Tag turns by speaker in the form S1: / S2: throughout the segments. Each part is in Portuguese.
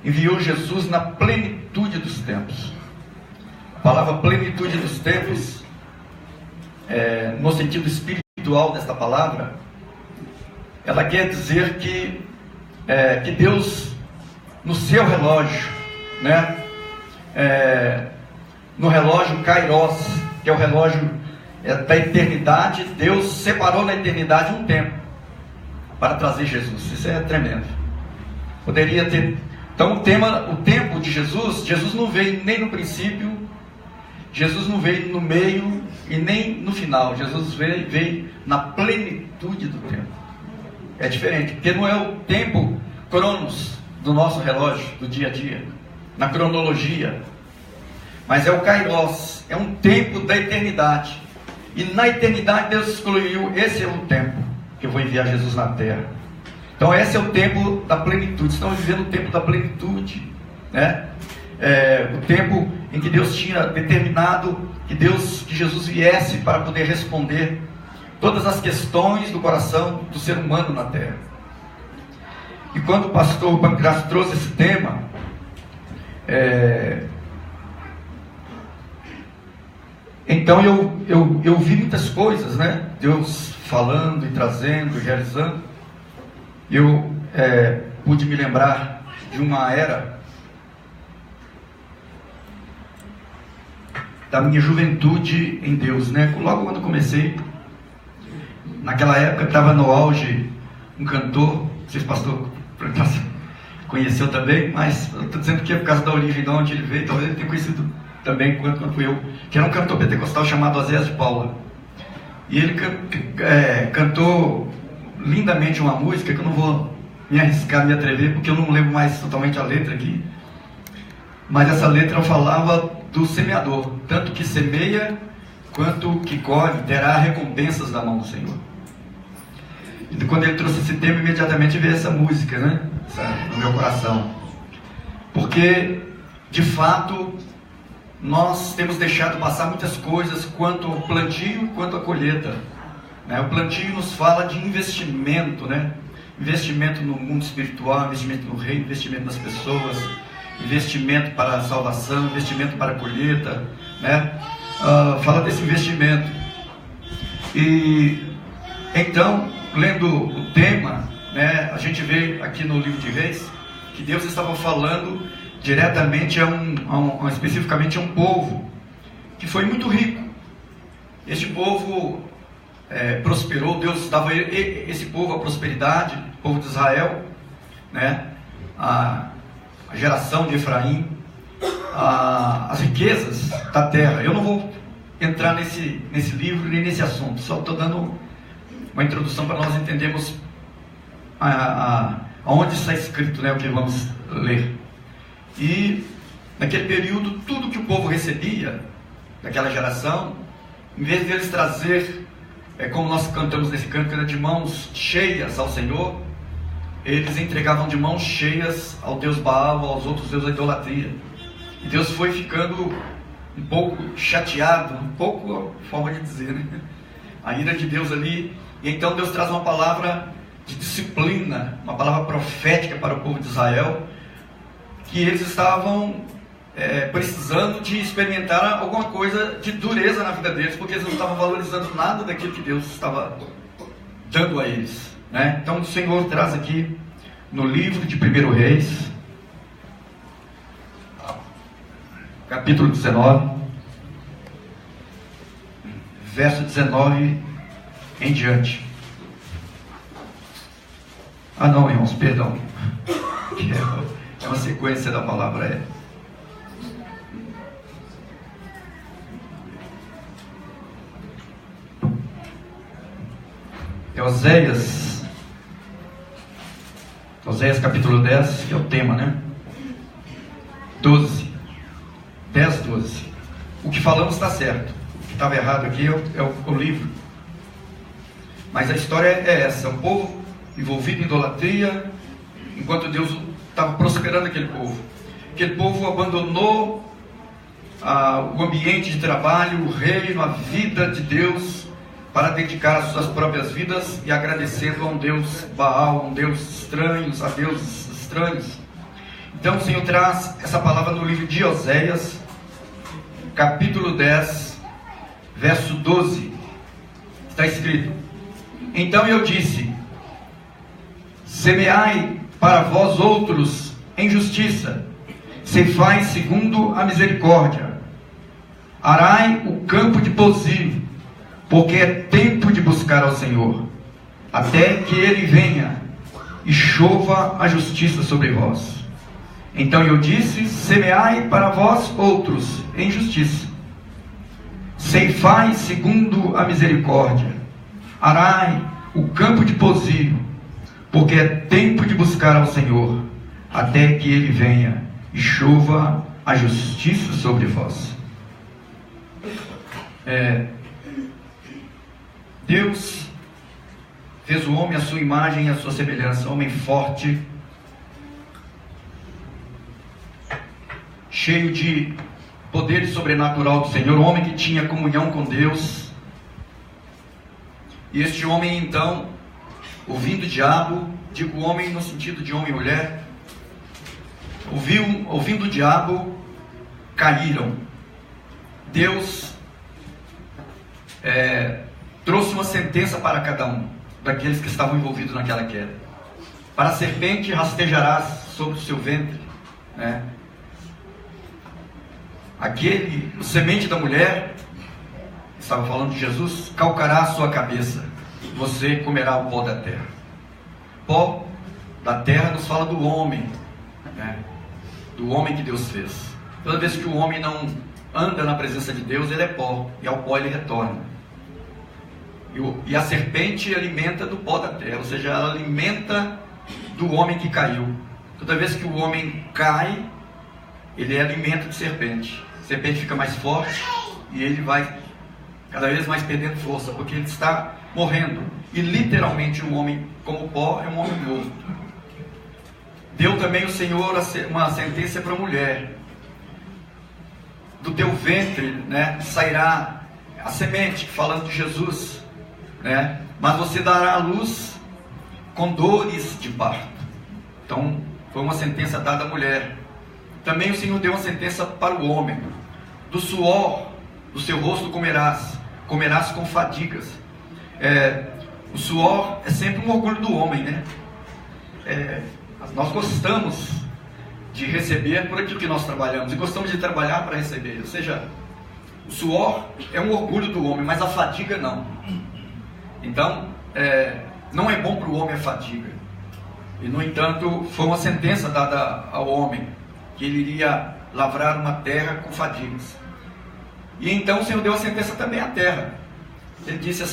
S1: enviou Jesus na plenitude dos tempos. A palavra plenitude dos tempos, no sentido espiritual desta palavra, ela quer dizer que Deus, no seu relógio, né, no relógio Kairos, que é o relógio da eternidade, Deus separou na eternidade um tempo para trazer Jesus. Isso é tremendo. Poderia ter. Então o tempo de Jesus não veio nem no princípio, Jesus não veio no meio e nem no final. Jesus veio na plenitude do tempo. É diferente, porque não é o tempo cronos do nosso relógio, do dia a dia, na cronologia, mas é o Kairos, é um tempo da eternidade. E na eternidade Deus excluiu: esse é o tempo que eu vou enviar Jesus na terra. Então esse é o tempo da plenitude. Estamos vivendo o tempo da plenitude, né? O tempo em que Deus tinha determinado que Jesus viesse para poder responder todas as questões do coração do ser humano na terra. E quando o pastor Pancrácio trouxe esse tema, então eu vi muitas coisas, né? Deus falando e trazendo e realizando. Eu pude me lembrar de uma era da minha juventude em Deus, né? Logo quando comecei, naquela época estava no auge um cantor, não sei se o pastor conheceu também, mas eu estou dizendo que é por causa da origem de onde ele veio, talvez ele tenha conhecido também quando fui eu, que era um cantor pentecostal chamado Oséias de Paula. E ele cantou lindamente uma música que eu não vou me arriscar, me atrever, porque eu não lembro mais totalmente a letra aqui, mas essa letra falava do semeador: tanto que semeia quanto que colhe terá recompensas da mão do Senhor. E quando ele trouxe esse tema, imediatamente veio essa música, né, no meu coração, porque de fato nós temos deixado passar muitas coisas quanto ao plantio, quanto à colheita, né? O plantio nos fala de investimento, né? Investimento no mundo espiritual, investimento no reino, investimento nas pessoas, investimento para a salvação, investimento para a colheita, né? Fala desse investimento. E então, lendo o tema, né, a gente vê aqui no livro de Reis que Deus estava falando diretamente especificamente a um povo que foi muito rico. Este povo prosperou, Deus dava esse povo a prosperidade, o povo de Israel, né, a geração de Efraim, as riquezas da terra. Eu não vou entrar nesse livro nem nesse assunto, só estou dando uma introdução para nós entendermos aonde está escrito, né, o que vamos ler. E naquele período, tudo que o povo recebia daquela geração, em vez de eles trazer, como nós cantamos nesse canto, de mãos cheias ao Senhor, eles entregavam de mãos cheias ao Deus Baal, aos outros deuses da idolatria. E Deus foi ficando um pouco chateado, um pouco a forma de dizer, né? A ira de Deus ali. E então Deus traz uma palavra de disciplina, uma palavra profética para o povo de Israel, que eles estavam precisando de experimentar alguma coisa de dureza na vida deles, porque eles não estavam valorizando nada daquilo que Deus estava dando a eles, né? Então o Senhor traz aqui no livro de 1 Reis, capítulo 19, verso 19 em diante. Não, irmãos, perdão, é uma sequência da palavra. Oséias capítulo 10, que é o tema, né? 12. O que falamos está certo, o que estava errado aqui é o livro. Mas a história é essa: o povo envolvido em idolatria, enquanto Deus estava prosperando aquele povo. Aquele povo abandonou o ambiente de trabalho, o reino, a vida de Deus, para dedicar as suas próprias vidas e agradecendo a um Deus Baal, a um Deus estranho, a deuses estranhos. Então o Senhor traz essa palavra no livro de Oséias, capítulo 10, verso 12. Está escrito: então eu disse: semeai para vós outros em justiça, ceifai segundo a misericórdia, arai o campo de posil, porque é tempo de buscar ao Senhor, até que Ele venha e chova a justiça sobre vós. Então eu disse: semeai para vós outros em justiça, ceifai segundo a misericórdia, arai o campo de posil, porque é tempo de buscar ao Senhor, até que Ele venha e chova a justiça sobre vós. Deus fez o homem à sua imagem e à sua semelhança, homem forte, cheio de poder sobrenatural do Senhor, um homem que tinha comunhão com Deus. E este homem, então, ouvindo o diabo, digo homem no sentido de homem e mulher, ouvindo o diabo, caíram. Deus trouxe uma sentença para cada um daqueles que estavam envolvidos naquela queda. Para a serpente rastejarás sobre o seu ventre, né? O semente da mulher, estava falando de Jesus, calcará a sua cabeça, você comerá o pó da terra. Pó da terra nos fala do homem, né? Do homem que Deus fez. Toda vez que o homem não anda na presença de Deus, ele é pó, e ao pó ele retorna. E a serpente alimenta do pó da terra, ou seja, ela alimenta do homem que caiu. Toda vez que o homem cai, ele é alimento de serpente. A serpente fica mais forte e ele vai cada vez mais perdendo força, porque ele está morrendo. E literalmente um homem como pó é um homem morto. Deu também o Senhor uma sentença para a mulher: do teu ventre, né, sairá a semente, falando de Jesus, né? Mas você dará à luz com dores de parto. Então foi uma sentença dada à mulher. Também o Senhor deu uma sentença para o homem: do suor do seu rosto comerás com fadigas. O suor é sempre um orgulho do homem, né? Nós gostamos de receber por aquilo que nós trabalhamos, e gostamos de trabalhar para receber. Ou seja, o suor é um orgulho do homem, mas a fadiga não. Então, não é bom para o homem a fadiga. E no entanto, foi uma sentença dada ao homem, que ele iria lavrar uma terra com fadigas. E então o Senhor deu a sentença também à terra. Ele disse: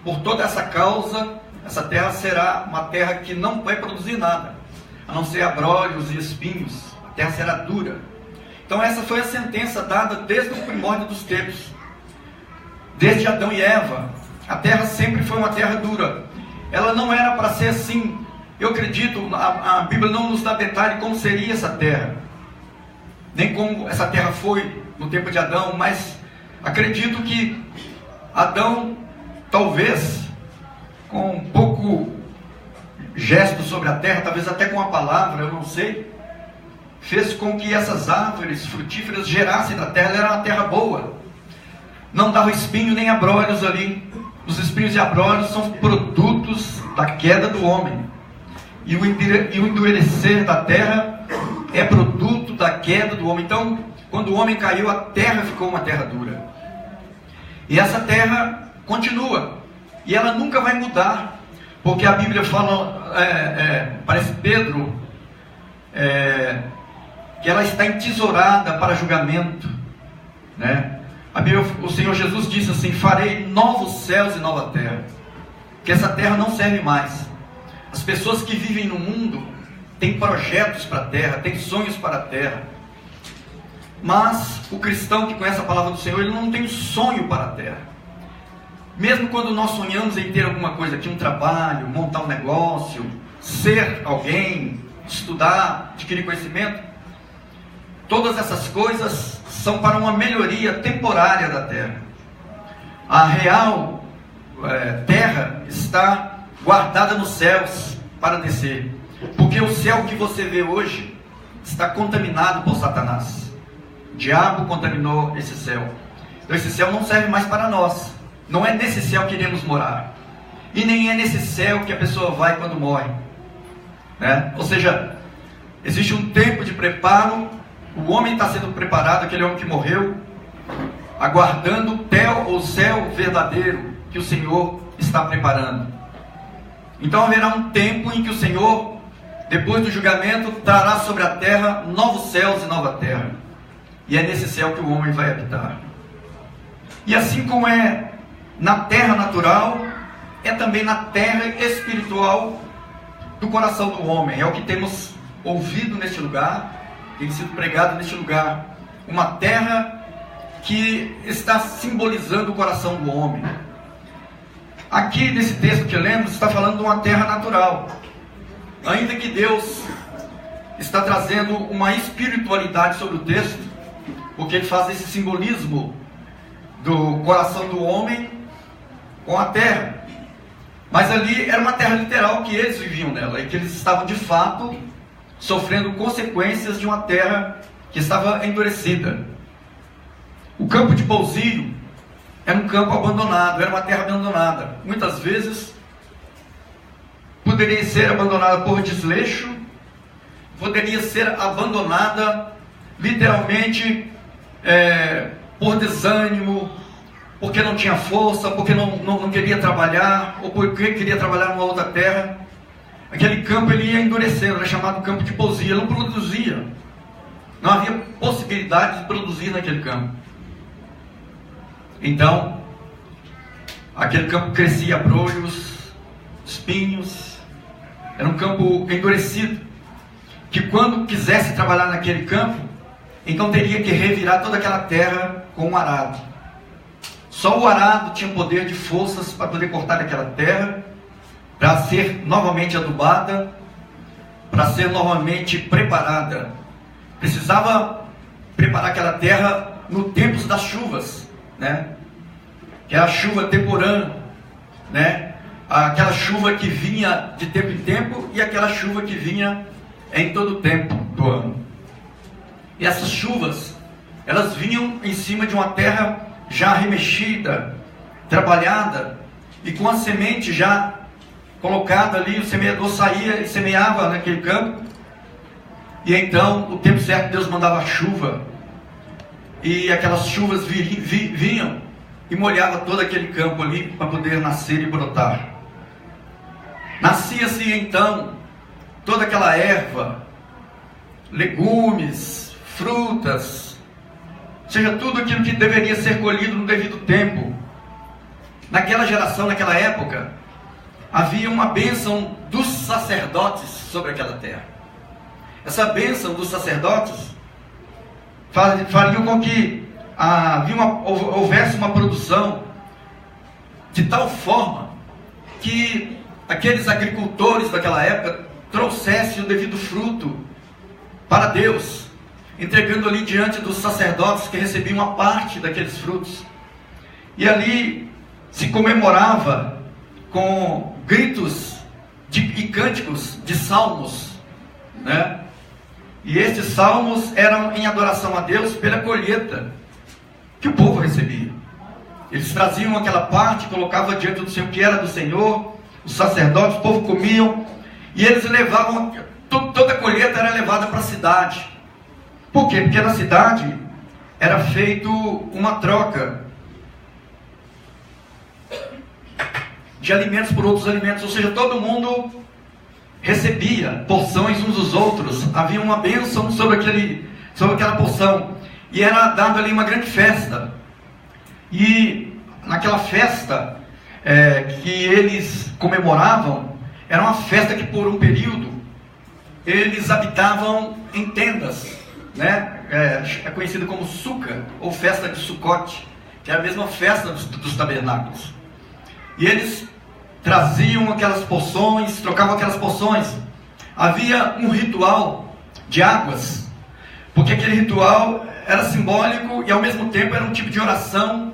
S1: por toda essa causa, essa terra será uma terra que não vai produzir nada, a não ser abrolhos e espinhos. A terra será dura. Então essa foi a sentença dada desde o primórdio dos tempos. Desde Adão e Eva, a terra sempre foi uma terra dura. Ela não era para ser assim. Eu acredito, a Bíblia não nos dá detalhe como seria essa terra, nem como essa terra foi no tempo de Adão, mas acredito que Adão, talvez com um pouco gesto sobre a terra, talvez até com a palavra, eu não sei, fez com que essas árvores frutíferas gerassem da terra. Ela era uma terra boa, não dava espinho nem abrolhos ali. Os espinhos e abrolhos são produtos da queda do homem, e o endurecer da terra é produto da queda do homem. Então, quando o homem caiu, a terra ficou uma terra dura, e essa terra continua, e ela nunca vai mudar, porque a Bíblia fala, parece Pedro, que ela está entesourada para julgamento, né? A Bíblia, o Senhor Jesus disse assim: farei novos céus e nova terra, que essa terra não serve mais. As pessoas que vivem no mundo têm projetos para a terra, têm sonhos para a terra, mas o cristão que conhece a palavra do Senhor, ele não tem sonho para a terra. Mesmo quando nós sonhamos em ter alguma coisa aqui, um trabalho, montar um negócio, ser alguém, estudar, adquirir conhecimento, todas essas coisas são para uma melhoria temporária da terra. A real terra está guardada nos céus para descer. Porque o céu que você vê hoje está contaminado por Satanás. O diabo contaminou esse céu. Então esse céu não serve mais para nós. Não é nesse céu que iremos morar. E nem é nesse céu que a pessoa vai quando morre, né? Ou seja, existe um tempo de preparo. O homem está sendo preparado, aquele homem que morreu, aguardando o céu verdadeiro que o Senhor está preparando. Então haverá um tempo em que o Senhor, depois do julgamento, trará sobre a terra novos céus e nova terra. E é nesse céu que o homem vai habitar. E assim como é na terra natural, é também na terra espiritual do coração do homem. É o que temos ouvido neste lugar, tem sido pregado neste lugar. Uma terra que está simbolizando o coração do homem. Aqui nesse texto que lemos, está falando de uma terra natural. Ainda que Deus está trazendo uma espiritualidade sobre o texto, porque ele faz esse simbolismo do coração do homem com a terra. Mas ali era uma terra literal que eles viviam nela, e que eles estavam de fato sofrendo consequências de uma terra que estava endurecida. O campo de pousio era um campo abandonado, era uma terra abandonada. Muitas vezes poderia ser abandonada por desleixo, poderia ser abandonada literalmente por desânimo, porque não tinha força, porque não queria trabalhar, ou porque queria trabalhar numa outra terra. Aquele campo ele ia endurecendo, era chamado campo de pousio, ele não produzia. Não havia possibilidade de produzir naquele campo. Então, aquele campo crescia abrolhos, espinhos, era um campo endurecido, que quando quisesse trabalhar naquele campo, então teria que revirar toda aquela terra com um arado. Só o arado tinha poder de forças para poder cortar aquela terra, para ser novamente adubada, para ser novamente preparada. Precisava preparar aquela terra no tempo das chuvas, né? Que é a chuva temporânea, né? Aquela chuva que vinha de tempo em tempo e aquela chuva que vinha em todo o tempo do ano. E essas chuvas, elas vinham em cima de uma terra já remexida, trabalhada, e com a semente já colocada ali, o semeador saía e semeava naquele campo, e então, o tempo certo, Deus mandava chuva, e aquelas chuvas vinham e molhava todo aquele campo ali para poder nascer e brotar. Nascia-se então toda aquela erva, legumes, frutas, seja tudo aquilo que deveria ser colhido no devido tempo. Naquela geração, naquela época, havia uma bênção dos sacerdotes sobre aquela terra. Essa bênção dos sacerdotes faria com que houvesse uma produção de tal forma que aqueles agricultores daquela época trouxessem o devido fruto para Deus, entregando ali diante dos sacerdotes que recebiam uma parte daqueles frutos. E ali se comemorava com gritos e cânticos de salmos, né? E estes salmos eram em adoração a Deus pela colheita que o povo recebia. Eles traziam aquela parte, colocavam diante do Senhor, que era do Senhor, os sacerdotes, o povo comiam, e eles levavam, toda a colheita era levada para a cidade. Por quê? Porque na cidade era feito uma troca de alimentos por outros alimentos, ou seja, todo mundo recebia porções uns dos outros, havia uma bênção sobre aquela porção, e era dado ali uma grande festa. E naquela festa que eles comemoravam, era uma festa que por um período eles habitavam em tendas, né? É conhecido como Suca, ou festa de Sucote, que é a mesma festa dos tabernáculos. E eles traziam aquelas porções, trocavam aquelas porções. Havia um ritual de águas, porque aquele ritual era simbólico e ao mesmo tempo era um tipo de oração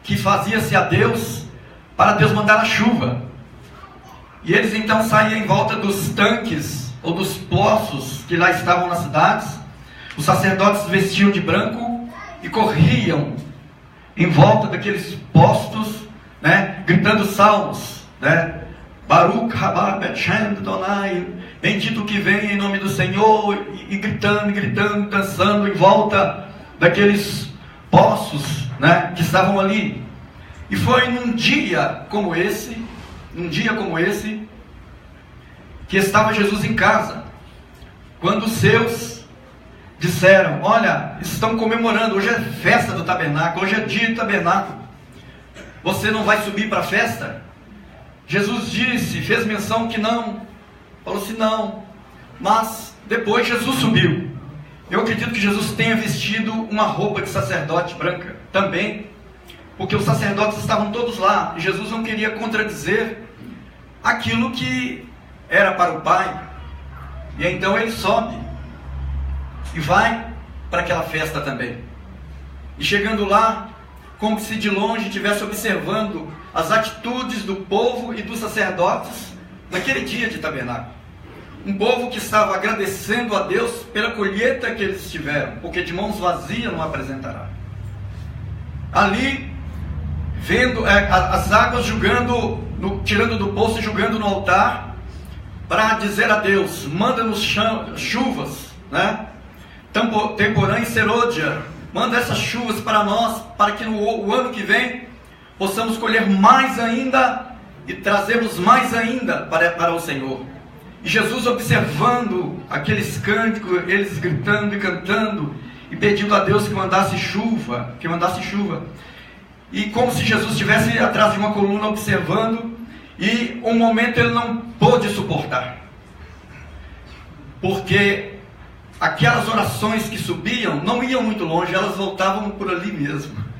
S1: que fazia-se a Deus, para Deus mandar a chuva. E eles então saíam em volta dos tanques ou dos poços que lá estavam nas cidades. Os sacerdotes vestiam de branco e corriam em volta daqueles postos, né, gritando salmos, né? Baruch haba Betchem Donai, bendito que vem em nome do Senhor, e gritando, dançando em volta daqueles poços, né, que estavam ali. E foi num dia como esse, que estava Jesus em casa, quando os seus disseram: olha, estão comemorando, hoje é festa do tabernáculo, hoje é dia do tabernáculo, você não vai subir para a festa? Jesus disse, fez menção que não, falou assim não, mas depois Jesus subiu. Eu acredito que Jesus tenha vestido uma roupa de sacerdote branca também, porque os sacerdotes estavam todos lá, e Jesus não queria contradizer aquilo que era para o Pai. E então ele sobe e vai para aquela festa também. E chegando lá, como se de longe estivesse observando as atitudes do povo e dos sacerdotes naquele dia de tabernáculo. Um povo que estava agradecendo a Deus pela colheita que eles tiveram, porque de mãos vazias não apresentará. Ali, vendo as águas tirando do poço e jogando no altar, para dizer a Deus: manda-nos chuvas, né? Temporã e serôdia, manda essas chuvas para nós, para que no ano que vem possamos colher mais ainda e trazermos mais ainda para o Senhor. E Jesus, observando aqueles cânticos, eles gritando e cantando e pedindo a Deus que mandasse chuva, e como se Jesus estivesse atrás de uma coluna observando, e um momento ele não pôde suportar, porque aquelas orações que subiam não iam muito longe, elas voltavam por ali mesmo.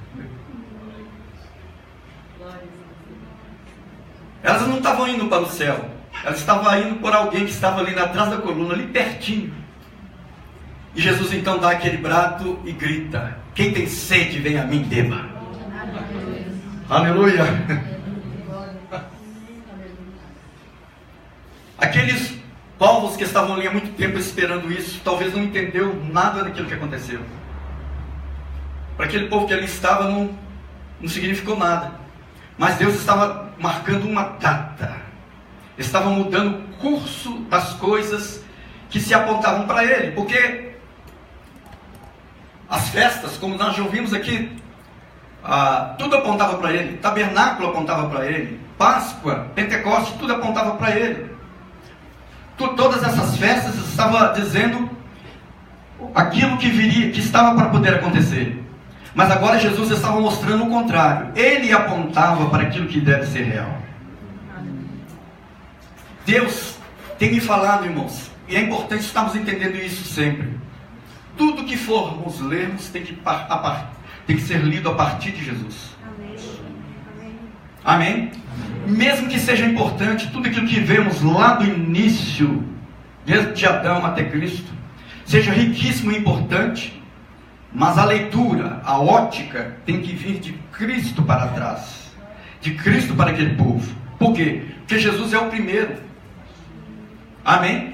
S1: Elas não estavam indo para o céu, elas estavam indo por alguém que estava ali atrás da coluna, ali pertinho. E Jesus então dá aquele brado e grita: quem tem sede, vem a mim, beba. Aleluia. Aqueles povos que estavam ali há muito tempo esperando isso, talvez não entendeu nada daquilo que aconteceu. Para aquele povo que ali estava, não significou nada. Mas Deus estava marcando uma data, estava mudando o curso das coisas que se apontavam para Ele, porque as festas, como nós já ouvimos aqui, tudo apontava para Ele. Tabernáculo apontava para Ele, Páscoa, Pentecoste, tudo apontava para Ele. Todas essas festas estavam dizendo aquilo que viria, que estava para poder acontecer. Mas agora Jesus estava mostrando o contrário. Ele apontava para aquilo que deve ser real. Deus tem me falado, irmãos, e é importante estarmos entendendo isso sempre. Tudo que formos lermos tem que ser lido a partir de Jesus. Amém? Mesmo que seja importante, tudo aquilo que vemos lá do início, desde Adão até Cristo, seja riquíssimo e importante, mas a leitura, a ótica, tem que vir de Cristo para trás, de Cristo para aquele povo. Por quê? Porque Jesus é o primeiro. Amém?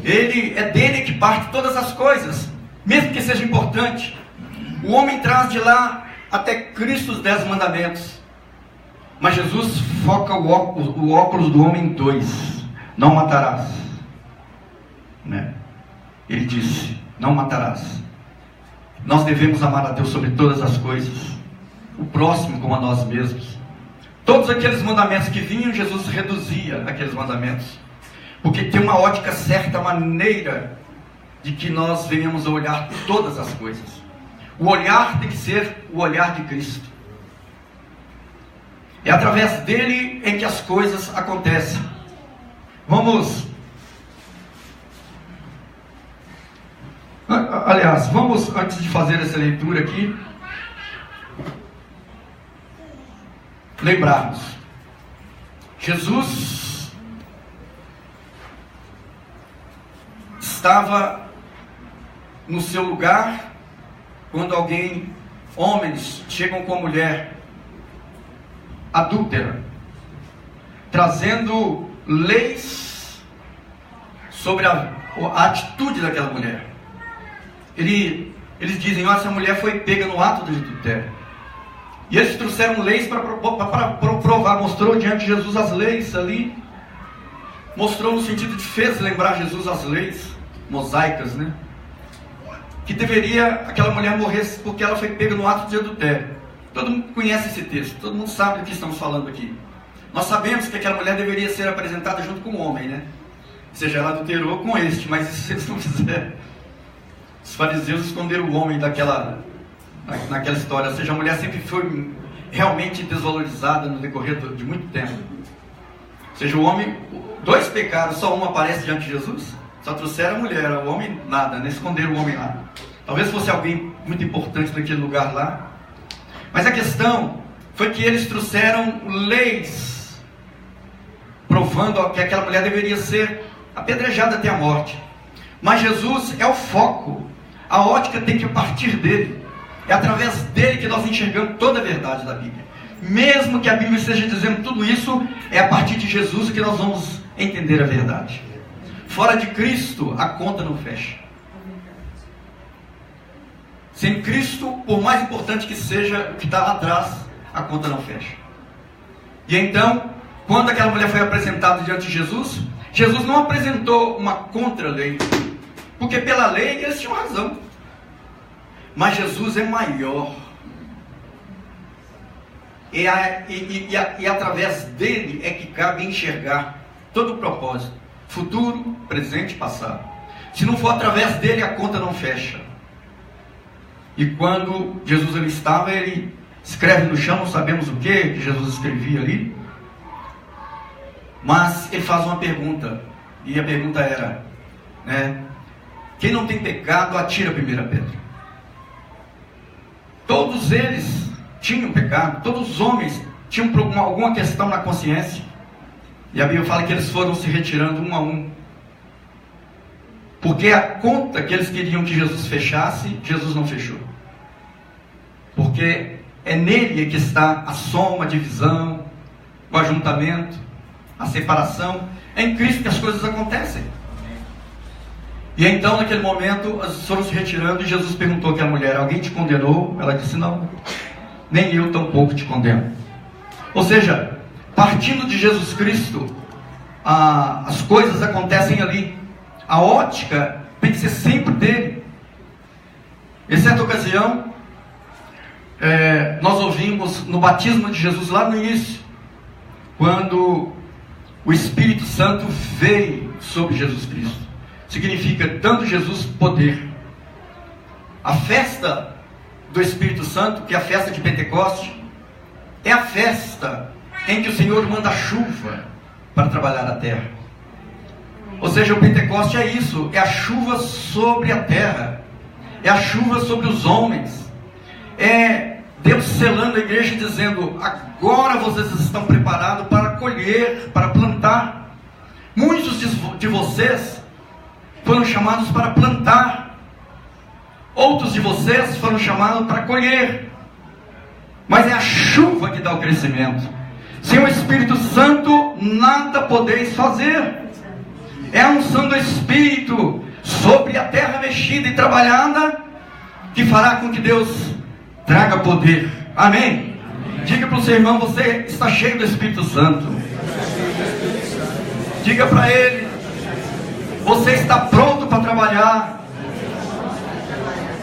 S1: Ele é dele que parte todas as coisas, mesmo que seja importante. O homem traz de lá até Cristo os 10 mandamentos. Mas Jesus foca o óculos do homem em 2. Não matarás, né? Ele disse: não matarás. Nós devemos amar a Deus sobre todas as coisas, o próximo como a nós mesmos. Todos aqueles mandamentos que vinham, Jesus reduzia aqueles mandamentos, porque tem uma ótica certa, maneira de que nós venhamos a olhar todas as coisas. O olhar tem que ser o olhar de Cristo. É através dele em que as coisas acontecem. Vamos, antes de fazer essa leitura aqui, lembrarmos. Jesus estava no seu lugar quando homens chegam com a mulher adúltera, trazendo leis sobre a atitude daquela mulher. Eles dizem: essa mulher foi pega no ato de adultério. E eles trouxeram leis para provar. Mostrou diante de Jesus as leis ali. Mostrou no sentido de fez lembrar Jesus as leis mosaicas, né? Que deveria aquela mulher morrer porque ela foi pega no ato de adultério. Todo mundo conhece esse texto, todo mundo sabe do que estamos falando aqui. Nós sabemos que aquela mulher deveria ser apresentada junto com o homem, né? Ou seja, ela adulterou com este, mas isso eles não fizeram. Os fariseus esconderam o homem naquela história. Ou seja, a mulher sempre foi realmente desvalorizada no decorrer de muito tempo. Ou seja, o homem, dois pecados, só um aparece diante de Jesus. Só trouxeram a mulher, o homem nada, né? Esconderam o homem lá. Talvez fosse alguém muito importante naquele lugar lá. Mas a questão foi que eles trouxeram leis provando que aquela mulher deveria ser apedrejada até a morte. Mas Jesus é o foco. A ótica tem que partir dele. É através dele que nós enxergamos toda a verdade da Bíblia. Mesmo que a Bíblia esteja dizendo tudo isso, é a partir de Jesus que nós vamos entender a verdade. Fora de Cristo, a conta não fecha. Sem Cristo, por mais importante que seja o que está lá atrás, a conta não fecha. E então, quando aquela mulher foi apresentada diante de Jesus, Jesus não apresentou uma contra-lei, porque pela lei eles tinham razão. Mas Jesus é maior. E através dele é que cabe enxergar todo o propósito, futuro, presente e passado. Se não for através dele, a conta não fecha. E quando Jesus ali estava, ele escreve no chão, não sabemos o que Jesus escrevia ali, mas ele faz uma pergunta, e a pergunta era, né, quem não tem pecado, atira a primeira pedra. Todos eles tinham pecado, todos os homens tinham alguma questão na consciência, e a Bíblia fala que eles foram se retirando um a um, porque a conta que eles queriam que Jesus fechasse, Jesus não fechou, porque é nele que está a soma, a divisão, o ajuntamento, a separação. É em Cristo que as coisas acontecem. E então, naquele momento, eles foram se retirando e Jesus perguntou àquela mulher: alguém te condenou? Ela disse: não, nem eu tampouco te condeno. Ou seja, partindo de Jesus Cristo, as coisas acontecem ali. A ótica tem que ser sempre dele. Em certa ocasião, nós ouvimos no batismo de Jesus lá no início, quando o Espírito Santo veio sobre Jesus Cristo. Significa dando Jesus poder. A festa do Espírito Santo, que é a festa de Pentecoste, é a festa em que o Senhor manda chuva para trabalhar a terra. Ou seja, o Pentecoste é isso, é a chuva sobre a terra, é a chuva sobre os homens, é Deus selando a igreja dizendo: agora vocês estão preparados para colher, para plantar. Muitos de vocês foram chamados para plantar, outros de vocês foram chamados para colher, mas é a chuva que dá o crescimento. Sem o Espírito Santo nada podeis fazer. É a unção do Espírito sobre a terra mexida e trabalhada que fará com que Deus traga poder. Amém? Diga para o seu irmão: você está cheio do Espírito Santo. Diga para ele: você está pronto para trabalhar.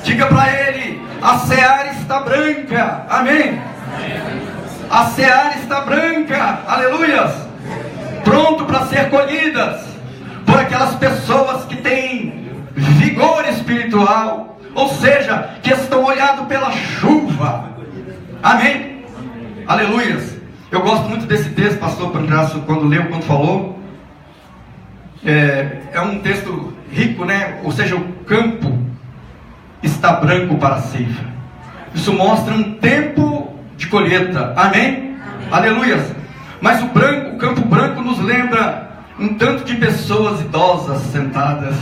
S1: Diga para ele: a seara está branca. Amém? A seara está branca. Aleluias. Pronto para ser colhidas por aquelas pessoas que têm vigor espiritual, ou seja, que estão olhando pela chuva. Amém? Aleluias. Eu gosto muito desse texto, pastor Pandraço, quando leu, quando falou. É um texto rico, né? Ou seja, o campo está branco para a ceifa. Isso mostra um tempo de colheita. Amém? Aleluias. Mas o campo branco nos lembra um tanto de pessoas idosas sentadas.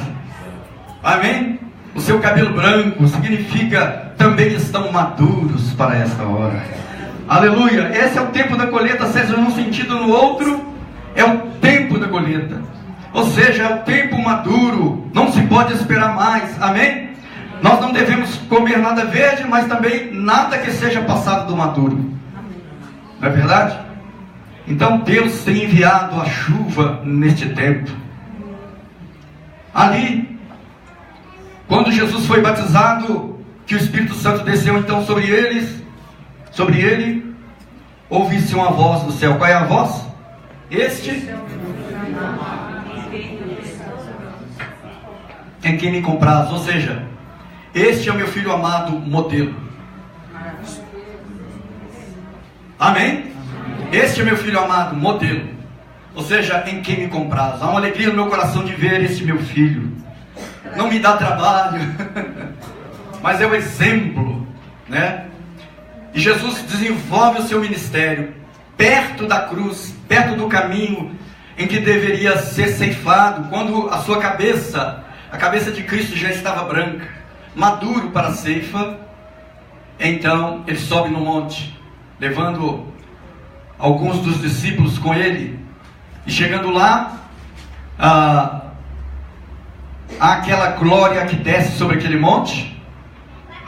S1: Amém? O seu cabelo branco significa também estão maduros para esta hora. Aleluia. Esse é o tempo da colheita, seja num sentido ou no outro, é o tempo tempo da colheita. Ou seja, é o tempo maduro, não se pode esperar mais, amém? Nós não devemos comer nada verde, mas também nada que seja passado do maduro. Não é verdade? Então Deus tem enviado a chuva neste tempo. Ali, quando Jesus foi batizado, que o Espírito Santo desceu então sobre ele, ouve-se uma voz do céu. Qual é a voz? Este em quem me compraz. Ou seja, este é o meu filho amado modelo. Amém? Este é meu filho amado modelo. Ou seja, em quem me compraz. Há uma alegria no meu coração de ver este meu filho. Não me dá trabalho, mas é o exemplo, né? E Jesus desenvolve o seu ministério perto da cruz, perto do caminho em que deveria ser ceifado, quando a sua cabeça, a cabeça de Cristo já estava branca, maduro para a ceifa. Então ele sobe no monte, levando alguns dos discípulos com ele, e chegando lá, há aquela glória que desce sobre aquele monte,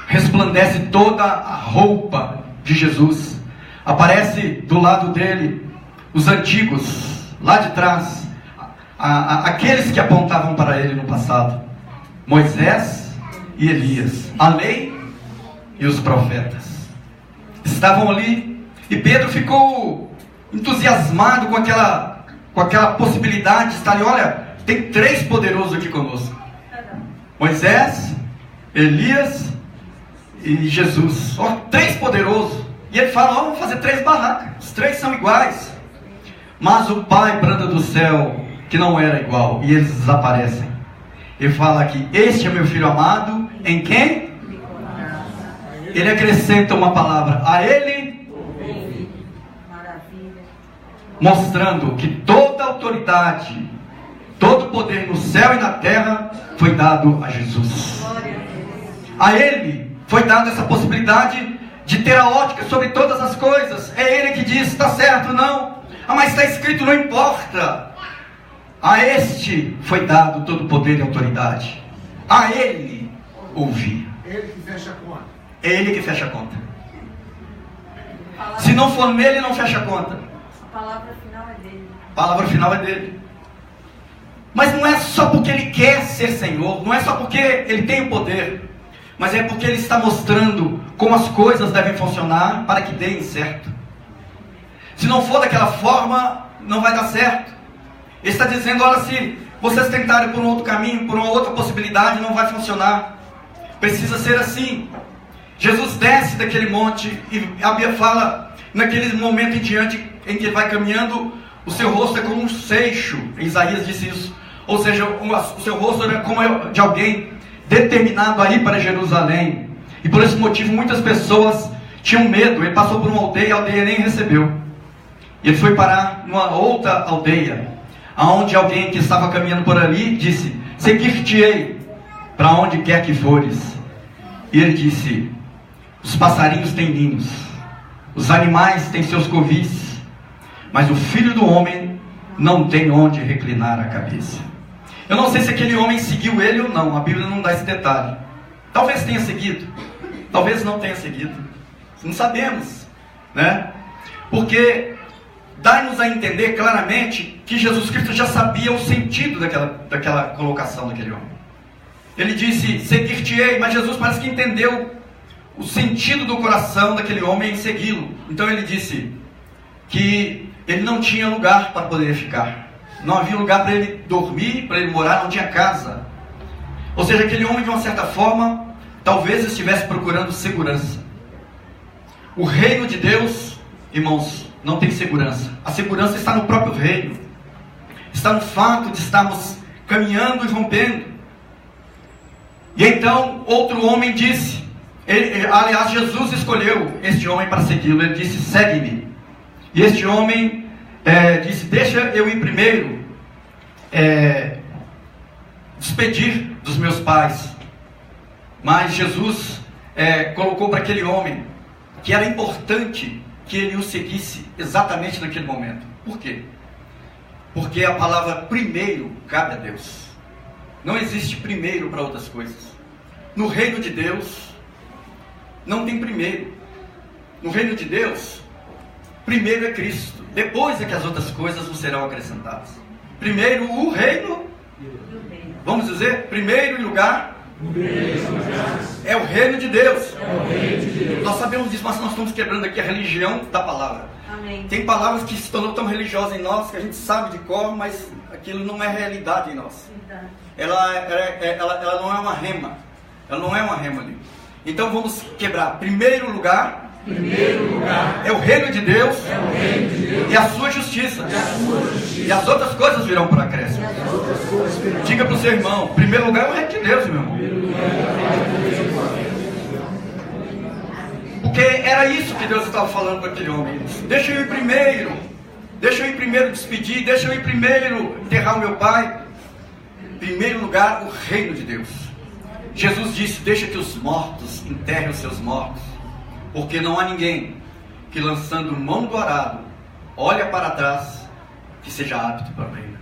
S1: resplandece toda a roupa de Jesus, aparece do lado dele os antigos, lá de trás, aqueles que apontavam para ele no passado, Moisés e Elias, a lei e os profetas, estavam ali, e Pedro ficou entusiasmado com aquela possibilidade de estar ali. Olha, tem 3 poderosos aqui conosco: Moisés, Elias e Jesus. 3 poderosos. E ele fala: vamos fazer 3 barracas, os 3 são iguais. Mas o Pai branda do céu que não era igual, e eles desaparecem. Ele fala aqui: este é meu filho amado, em quem? Ele acrescenta uma palavra: a ele, mostrando que toda autoridade, todo poder no céu e na terra foi dado a Jesus. A ele foi dada essa possibilidade de ter a ótica sobre todas as coisas. É ele que diz: está certo, não? Mas está escrito, não importa. A este foi dado todo o poder e autoridade. A ele ouvir.
S2: Ele que fecha a conta.
S1: É ele que fecha a conta. Se não for nele, não fecha a conta.
S3: A palavra final é dele.
S1: A palavra final é dele. Mas não é só porque ele quer ser Senhor, não é só porque ele tem o poder, mas é porque ele está mostrando como as coisas devem funcionar para que deem certo. Se não for daquela forma, não vai dar certo. Ele está dizendo: olha, se vocês tentarem por um outro caminho, por uma outra possibilidade, não vai funcionar. Precisa ser assim. Jesus desce daquele monte, e a Bíblia fala, naquele momento em diante em que ele vai caminhando, o seu rosto é como um seixo. Isaías disse isso. Ou seja, o seu rosto era como de alguém determinado a ir para Jerusalém. E por esse motivo muitas pessoas tinham medo. Ele passou por uma aldeia, a aldeia nem recebeu. E ele foi parar numa outra aldeia, aonde alguém que estava caminhando por ali disse: seguir-te-ei para onde quer que fores. E ele disse: os passarinhos têm ninhos, os animais têm seus covis, mas o filho do homem não tem onde reclinar a cabeça. Eu não sei se aquele homem seguiu ele ou não, a Bíblia não dá esse detalhe. Talvez tenha seguido, talvez não tenha seguido, não sabemos, né? Porque dá-nos a entender claramente que Jesus Cristo já sabia o sentido daquela colocação daquele homem. Ele disse: seguir-te-ei, mas Jesus parece que entendeu o sentido do coração daquele homem em segui-lo. Então ele disse que ele não tinha lugar para poder ficar, não havia lugar para ele dormir, para ele morar, não tinha casa. Ou seja, aquele homem, de uma certa forma, talvez estivesse procurando segurança. O reino de Deus, irmãos, não tem segurança. A segurança está no próprio reino, está no fato de estarmos caminhando e rompendo. E então outro homem disse, aliás, Jesus escolheu este homem para segui-lo. Ele disse: segue-me. E este homem disse: deixa eu ir primeiro despedir dos meus pais. Mas Jesus colocou para aquele homem que era importante que ele o seguisse exatamente naquele momento. Por quê? Porque a palavra primeiro cabe a Deus. Não existe primeiro para outras coisas. No reino de Deus, não tem primeiro. No reino de Deus, primeiro é Cristo. Depois é que as outras coisas nos serão acrescentadas. Primeiro o reino, vamos dizer, primeiro lugar, é o reino de Deus. Nós sabemos disso, mas nós estamos quebrando aqui a religião da palavra.
S3: Amém.
S1: Tem palavras que se tornou tão religiosas em nós que a gente sabe de cor, mas aquilo não é realidade em nós.
S3: Verdade.
S1: Ela não é uma rema. Ela não é uma rema ali. Então vamos quebrar. Primeiro lugar é o reino de Deus, e a sua justiça. E as outras coisas virão por acréscimo. Diga para o seu irmão: primeiro lugar é o reino de Deus, meu irmão. Porque era isso que Deus estava falando para aquele homem. Deixa eu ir primeiro. Deixa eu ir primeiro despedir. Deixa eu ir primeiro enterrar o meu pai. Primeiro lugar, o reino de Deus. Jesus disse: deixa que os mortos enterrem os seus mortos, porque não há ninguém que, lançando mão do arado, olha para trás, que seja apto para o reino.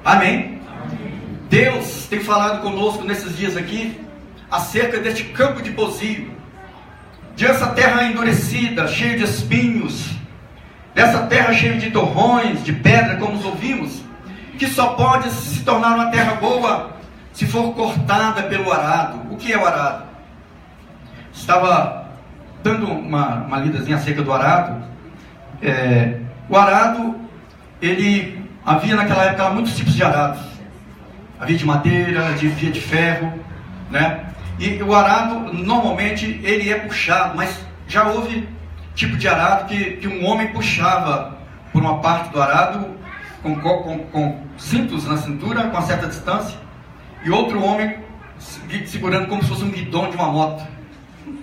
S1: Amém? Deus tem falado conosco nesses dias aqui acerca deste campo de pousio, dessa terra endurecida, cheia de espinhos, dessa terra cheia de torrões, de pedra, como os ouvimos, que só pode se tornar uma terra boa se for cortada pelo arado. O que é o arado? Estava dando uma lidazinha acerca do arado. O arado, havia naquela época muitos tipos de arados. Havia de madeira, havia de ferro, né? E o arado, normalmente, ele é puxado, mas já houve tipo de arado que um homem puxava por uma parte do arado com cintos na cintura, com uma certa distância, e outro homem segurando como se fosse um guidão de uma moto,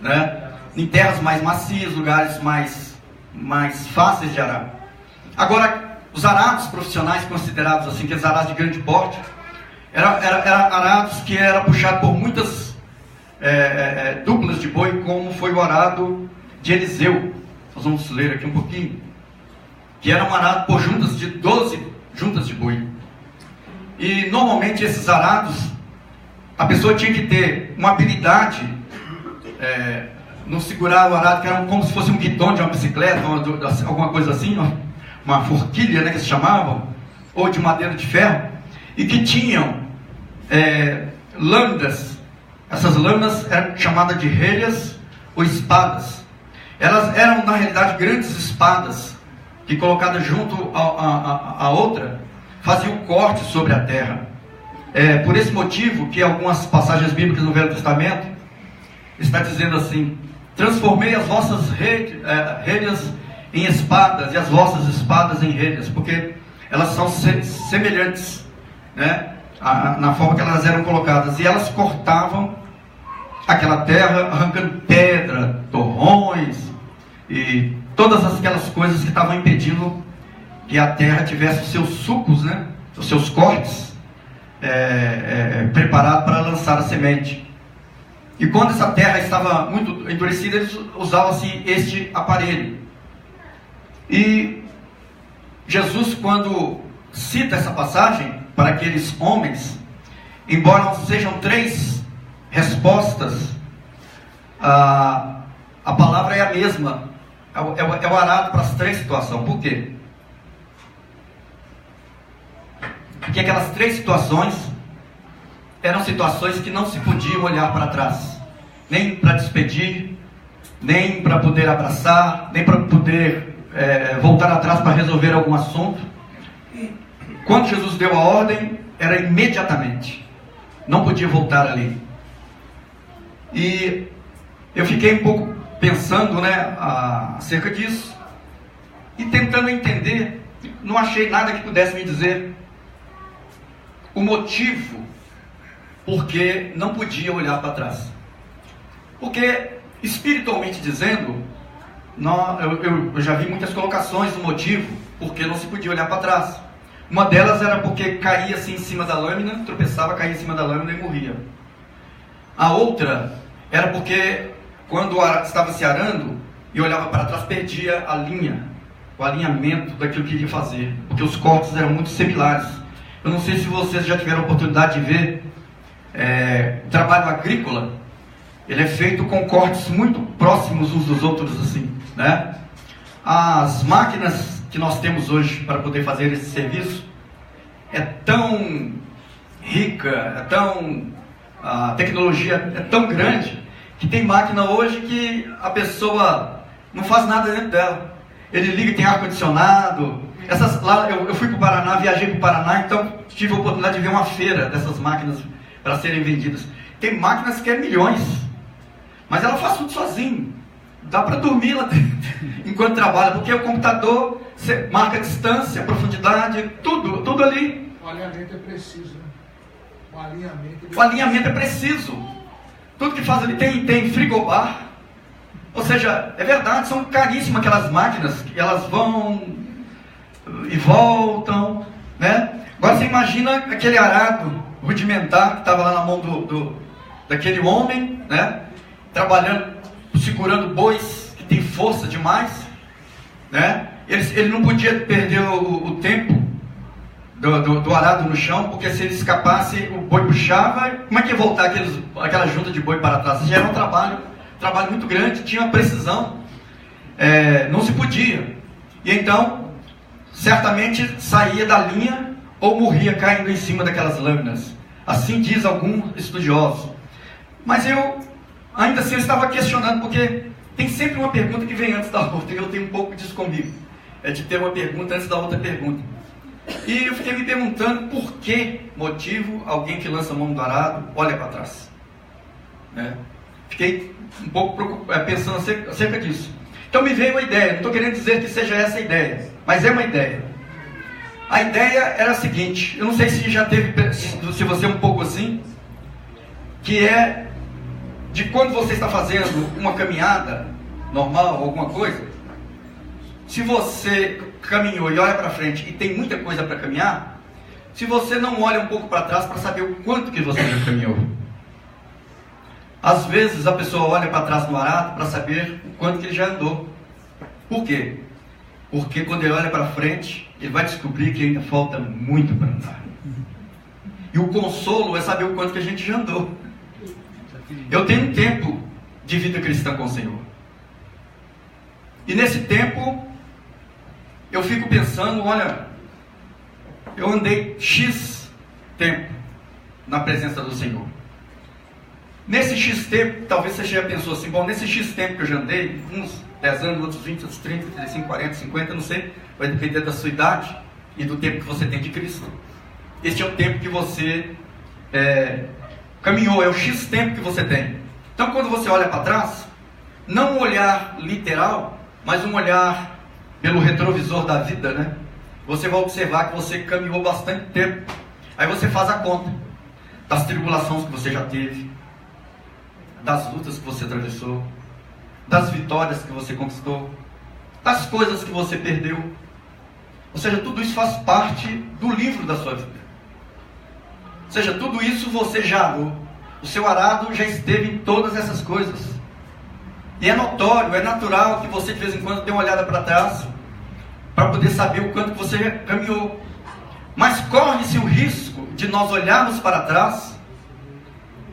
S1: né? Em terras mais macias, lugares mais fáceis de arar. Agora, os arados profissionais considerados assim, aqueles arados de grande porte, eram arados que eram puxados por muitas duplas de boi, como foi o arado de Eliseu. Nós vamos ler aqui um pouquinho. Que era um arado por juntas de 12 juntas de boi. E normalmente esses arados, a pessoa tinha que ter uma habilidade no segurar o arado, que era como se fosse um guidão de uma bicicleta, alguma coisa assim, uma forquilha, né, que se chamavam, ou de madeira de ferro, e que tinham lâminas. Essas lâminas eram chamadas de relhas ou espadas. Elas eram, na realidade, grandes espadas, que colocadas junto a outra, faziam corte sobre a terra. Por esse motivo que algumas passagens bíblicas no Velho Testamento está dizendo assim: transformei as vossas relhas em espadas, e as vossas espadas em relhas, porque elas são semelhantes, né, na forma que elas eram colocadas, e elas cortavam aquela terra, arrancando pedra, torrões e todas aquelas coisas que estavam impedindo que a terra tivesse os seus sucos, né, os seus cortes preparados para lançar a semente. E quando essa terra estava muito endurecida, eles usavam-se este aparelho. E Jesus, quando cita essa passagem para aqueles homens, embora sejam 3 respostas, a palavra é a mesma. É o arado para as 3 situações. Por quê? Porque aquelas 3 situações eram situações que não se podiam olhar para trás, nem para despedir, nem para poder abraçar, nem para poder voltar atrás para resolver algum assunto. Quando Jesus deu a ordem, era imediatamente, não podia voltar ali. E eu fiquei um pouco pensando, né, acerca disso, e tentando entender. Não achei nada que pudesse me dizer o motivo porque não podia olhar para trás. Porque, espiritualmente dizendo, eu já vi muitas colocações do motivo porque não se podia olhar para trás. Uma delas era porque caía assim em cima da lâmina, tropeçava, caía em cima da lâmina e morria. A outra era porque quando estava se arando e olhava para trás, perdia a linha, o alinhamento daquilo que iria fazer, porque os cortes eram muito similares. Eu não sei se vocês já tiveram a oportunidade de ver o trabalho agrícola. Ele é feito com cortes muito próximos uns dos outros, assim, né? As máquinas que nós temos hoje para poder fazer esse serviço é tão rica, a tecnologia é tão grande, que tem máquina hoje que a pessoa não faz nada dentro dela. Ele liga, tem ar-condicionado. Lá, eu fui para o Paraná, viajei para o Paraná, então tive a oportunidade de ver uma feira dessas máquinas para serem vendidas. Tem máquinas que é milhões, mas ela faz tudo sozinho. Dá para dormir lá dentro enquanto trabalha, porque o computador marca a distância, a profundidade, tudo ali.
S2: O alinhamento é preciso, né?
S1: O alinhamento é preciso. Tudo que faz ali tem frigobar. Ou seja, é verdade, são caríssimas aquelas máquinas, que elas vão e voltam, né? Agora você imagina aquele arado rudimentar que estava lá na mão daquele homem, né? Trabalhando, segurando bois que tem força demais, né? Ele não podia perder o tempo do arado no chão, porque se ele escapasse, o boi puxava. Como é que ia voltar aquela junta de boi para trás? Já era um trabalho muito grande, tinha uma precisão, não se podia. E então, certamente saía da linha ou morria caindo em cima daquelas lâminas. Assim diz alguns estudiosos. Mas ainda assim eu estava questionando, porque tem sempre uma pergunta que vem antes da outra, e eu tenho um pouco disso comigo. É de ter uma pergunta antes da outra pergunta. E eu fiquei me perguntando por que motivo alguém que lança a mão do arado olha para trás. Fiquei um pouco pensando acerca disso. Então me veio uma ideia, não estou querendo dizer que seja essa a ideia, mas é uma ideia. A ideia era a seguinte, eu não sei se já teve, se você é um pouco assim, que é de quando você está fazendo uma caminhada normal, alguma coisa, se você caminhou e olha para frente e tem muita coisa para caminhar, se você não olha um pouco para trás para saber o quanto que você já caminhou. Às vezes a pessoa olha para trás no arado para saber o quanto que ele já andou. Por quê? Porque quando ele olha para frente, ele vai descobrir que ainda falta muito para andar. E o consolo é saber o quanto que a gente já andou. Eu tenho um tempo de vida cristã com o Senhor. E nesse tempo, eu fico pensando, olha, eu andei X tempo na presença do Senhor. Nesse X tempo, talvez você já pensou assim, bom, nesse X tempo que eu já andei, uns 10 anos, outros 20, outros 30, 35, 40, 50, não sei, vai depender da sua idade e do tempo que você tem de Cristo. Este é o tempo que você caminhou, é o X tempo que você tem. Então quando você olha para trás, não um olhar literal, mas um olhar pelo retrovisor da vida, né? Você vai observar que você caminhou bastante tempo. Aí você faz a conta das tribulações que você já teve, das lutas que você atravessou, das vitórias que você conquistou, das coisas que você perdeu. Ou seja, tudo isso faz parte do livro da sua vida. Ou seja, tudo isso você já arou. O seu arado já esteve em todas essas coisas. E é notório, é natural que você de vez em quando dê uma olhada para trás, para poder saber o quanto que você caminhou. Mas corre-se o risco de nós olharmos para trás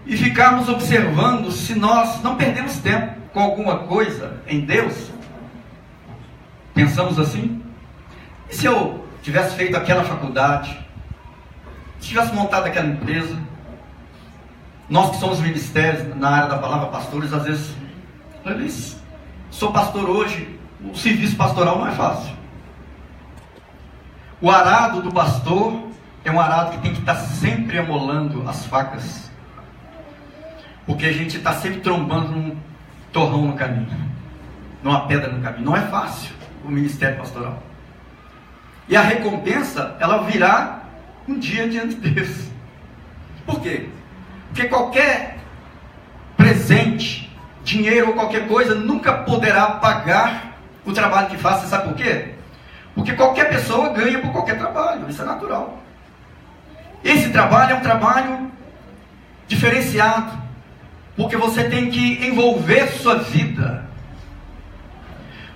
S1: e ficarmos observando se nós não perdemos tempo com alguma coisa em Deus. Pensamos assim? E se eu tivesse feito aquela faculdade? Se tivesse montado aquela empresa? Nós que somos ministérios na área da palavra, pastores, às vezes, sou pastor hoje, o serviço pastoral não é fácil. O arado do pastor é um arado que tem que estar sempre amolando as facas, porque a gente está sempre trombando num torrão no caminho, numa pedra no caminho. Não é fácil o ministério pastoral. E a recompensa, ela virá um dia diante de Deus. Por quê? Porque qualquer presente, dinheiro ou qualquer coisa, nunca poderá pagar o trabalho que faz. Você sabe por quê? Porque qualquer pessoa ganha por qualquer trabalho, isso é natural. Esse trabalho é um trabalho diferenciado, porque você tem que envolver sua vida.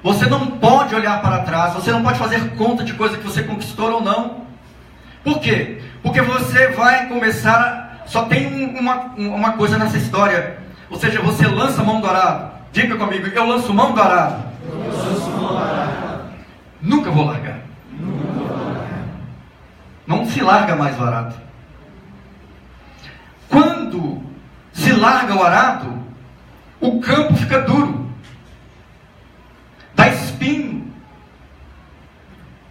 S1: Você não pode olhar para trás, você não pode fazer conta de coisa que você conquistou ou não. Por quê? Porque você vai começar, só tem uma coisa nessa história, ou seja, você lança a mão do arado. Diga comigo, eu lanço mão do arado. Nunca vou largar. Não se larga mais o arado. Quando se larga o arado, o campo fica duro, dá espinho,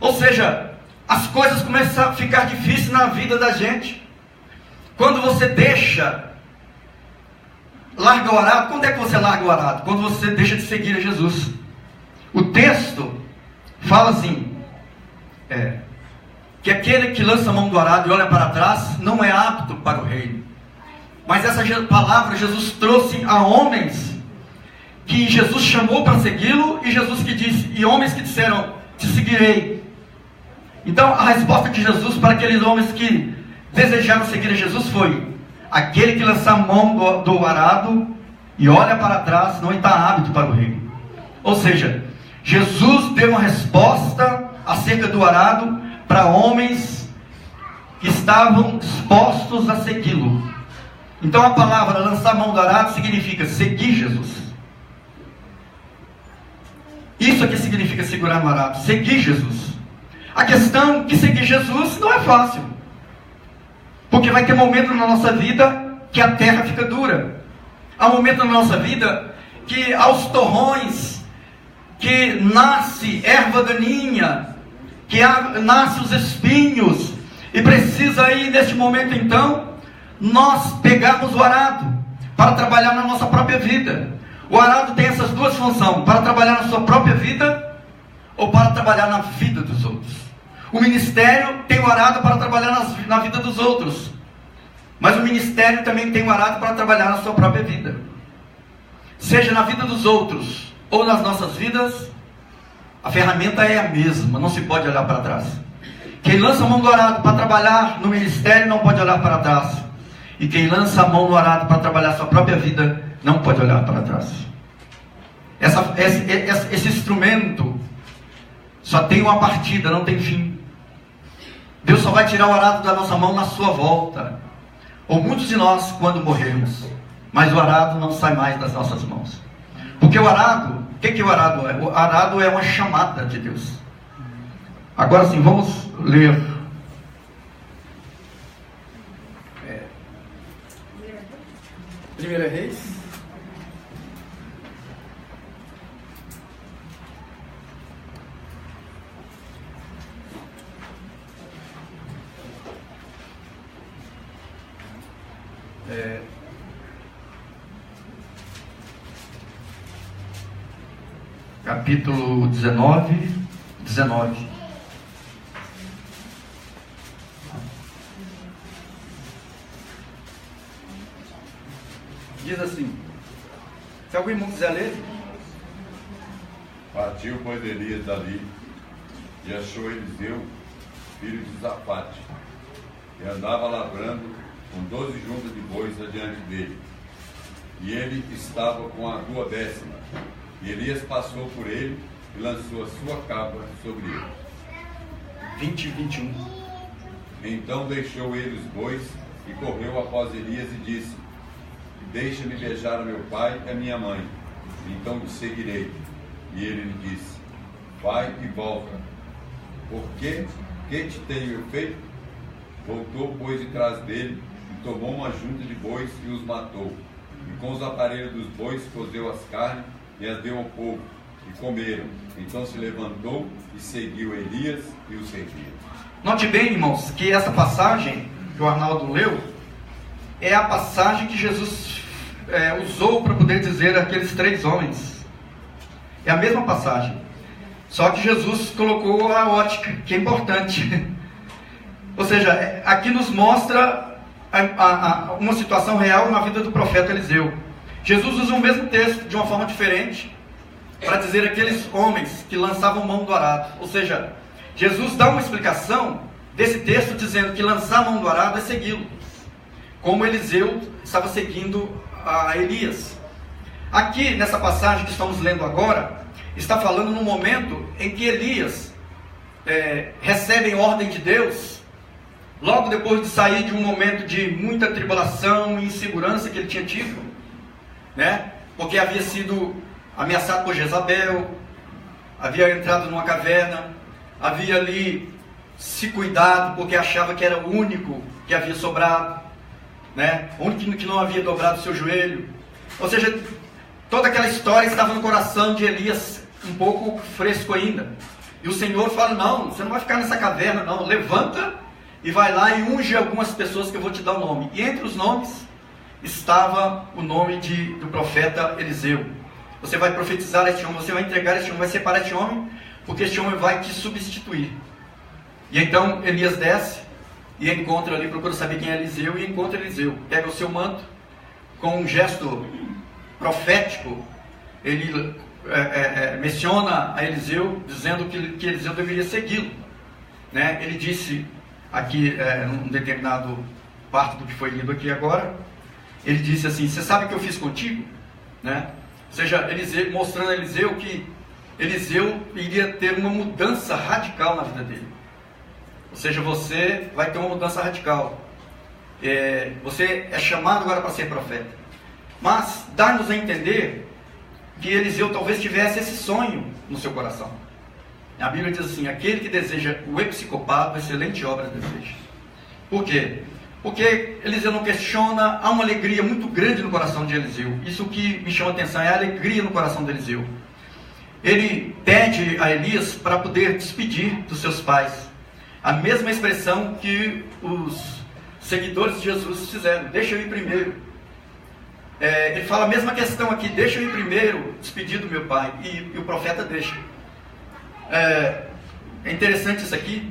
S1: ou seja, as coisas começam a ficar difíceis na vida da gente. Quando você larga o arado, quando é que você larga o arado? Quando você deixa de seguir a Jesus. O texto fala assim, que aquele que lança a mão do arado e olha para trás, não é apto para o reino. Mas essa palavra Jesus trouxe a homens que Jesus chamou para segui-lo, e homens que disseram, te seguirei. Então a resposta de Jesus para aqueles homens que desejaram seguir a Jesus foi: aquele que lança a mão do arado e olha para trás não está apto para o reino. Ou seja, Jesus deu uma resposta acerca do arado para homens que estavam dispostos a segui-lo. Então a palavra lançar a mão do arado significa seguir Jesus. Isso aqui significa segurar no arado, seguir Jesus. A questão é que seguir Jesus não é fácil, porque vai ter momento na nossa vida que a terra fica dura. Há momento na nossa vida que aos torrões, que nasce erva daninha, que nasce os espinhos, e precisa aí neste momento então nós pegarmos o arado para trabalhar na nossa própria vida. O arado tem essas duas funções: para trabalhar na sua própria vida ou para trabalhar na vida dos outros. O ministério tem o arado para trabalhar na vida dos outros, mas o ministério também tem o arado para trabalhar na sua própria vida. Seja na vida dos outros ou nas nossas vidas, a ferramenta é a mesma, não se pode olhar para trás. Quem lança a mão do arado para trabalhar no ministério não pode olhar para trás, e quem lança a mão do arado para trabalhar a sua própria vida não pode olhar para trás. Esse instrumento só tem uma partida, não tem fim. Deus só vai tirar o arado da nossa mão na sua volta, ou muitos de nós quando morrermos, mas o arado não sai mais das nossas mãos. Porque o arado, o que o arado é? O arado é uma chamada de Deus. Agora sim, vamos ler.
S2: Primeira Reis.
S1: Capítulo 19. Diz assim, se algum irmão quiser ler.
S4: Partiu, pois, Elias dali, e achou Eliseu, filho de Zafate, e andava lavrando com 12 juntas de bois adiante dele. E ele estava com a 12ª. E Elias passou por ele e lançou a sua capa sobre ele.
S1: 20 e 21.
S4: Então deixou ele os bois e correu após Elias e disse: deixa-me beijar a meu pai e a minha mãe, então te seguirei. E ele lhe disse: vai e volta. Por quê? Que te tenho eu feito? Voltou, pois, de trás dele, e tomou uma junta de bois e os matou. E com os aparelhos dos bois cozeu as carnes e as deu ao povo, e comeram. Então se levantou e seguiu Elias e o servia.
S1: Note bem, irmãos, que essa passagem que o Arnaldo leu é a passagem que Jesus usou para poder dizer aqueles 3 homens. É a mesma passagem, só que Jesus colocou a ótica, que é importante. Ou seja, aqui nos mostra uma situação real na vida do profeta Eliseu. Jesus usa o mesmo texto de uma forma diferente para dizer aqueles homens que lançavam mão do arado. Ou seja, Jesus dá uma explicação desse texto dizendo que lançar a mão do arado é segui-lo, como Eliseu estava seguindo a Elias. Aqui nessa passagem que estamos lendo agora, está falando no momento em que Elias recebe ordem de Deus, logo depois de sair de um momento de muita tribulação e insegurança que ele tinha tido, né? Porque havia sido ameaçado por Jezabel, havia entrado numa caverna, havia ali se cuidado porque achava que era o único que havia sobrado, né? O único que não havia dobrado o seu joelho. Ou seja, toda aquela história estava no coração de Elias um pouco fresco ainda. E o Senhor fala: não, você não vai ficar nessa caverna não, levanta e vai lá e unge algumas pessoas que eu vou te dar o nome. E entre os nomes estava o nome do profeta Eliseu. Você vai profetizar este homem, você vai entregar este homem, vai separar este homem, porque este homem vai te substituir. E então Elias desce e encontra ali, procura saber quem é Eliseu, e encontra Eliseu. Pega o seu manto, com um gesto profético, ele menciona a Eliseu, dizendo que Eliseu deveria segui-lo, né? Ele disse aqui, num determinado parte do que foi lido aqui agora, ele disse assim: você sabe o que eu fiz contigo? Né? Ou seja, Eliseu, mostrando a Eliseu que Eliseu iria ter uma mudança radical na vida dele. Ou seja, você vai ter uma mudança radical. Você é chamado agora para ser profeta. Mas dá-nos a entender que Eliseu talvez tivesse esse sonho no seu coração. A Bíblia diz assim: aquele que deseja o episcopado, excelente obra deseja. Por quê? Porque Eliseu não questiona, há uma alegria muito grande no coração de Eliseu. Isso que me chama a atenção, é a alegria no coração de Eliseu. Ele pede a Elias para poder despedir dos seus pais. A mesma expressão que os seguidores de Jesus fizeram: deixa eu ir primeiro. Ele fala a mesma questão aqui: deixa eu ir primeiro, despedir do meu pai. E o profeta deixa. É interessante isso aqui.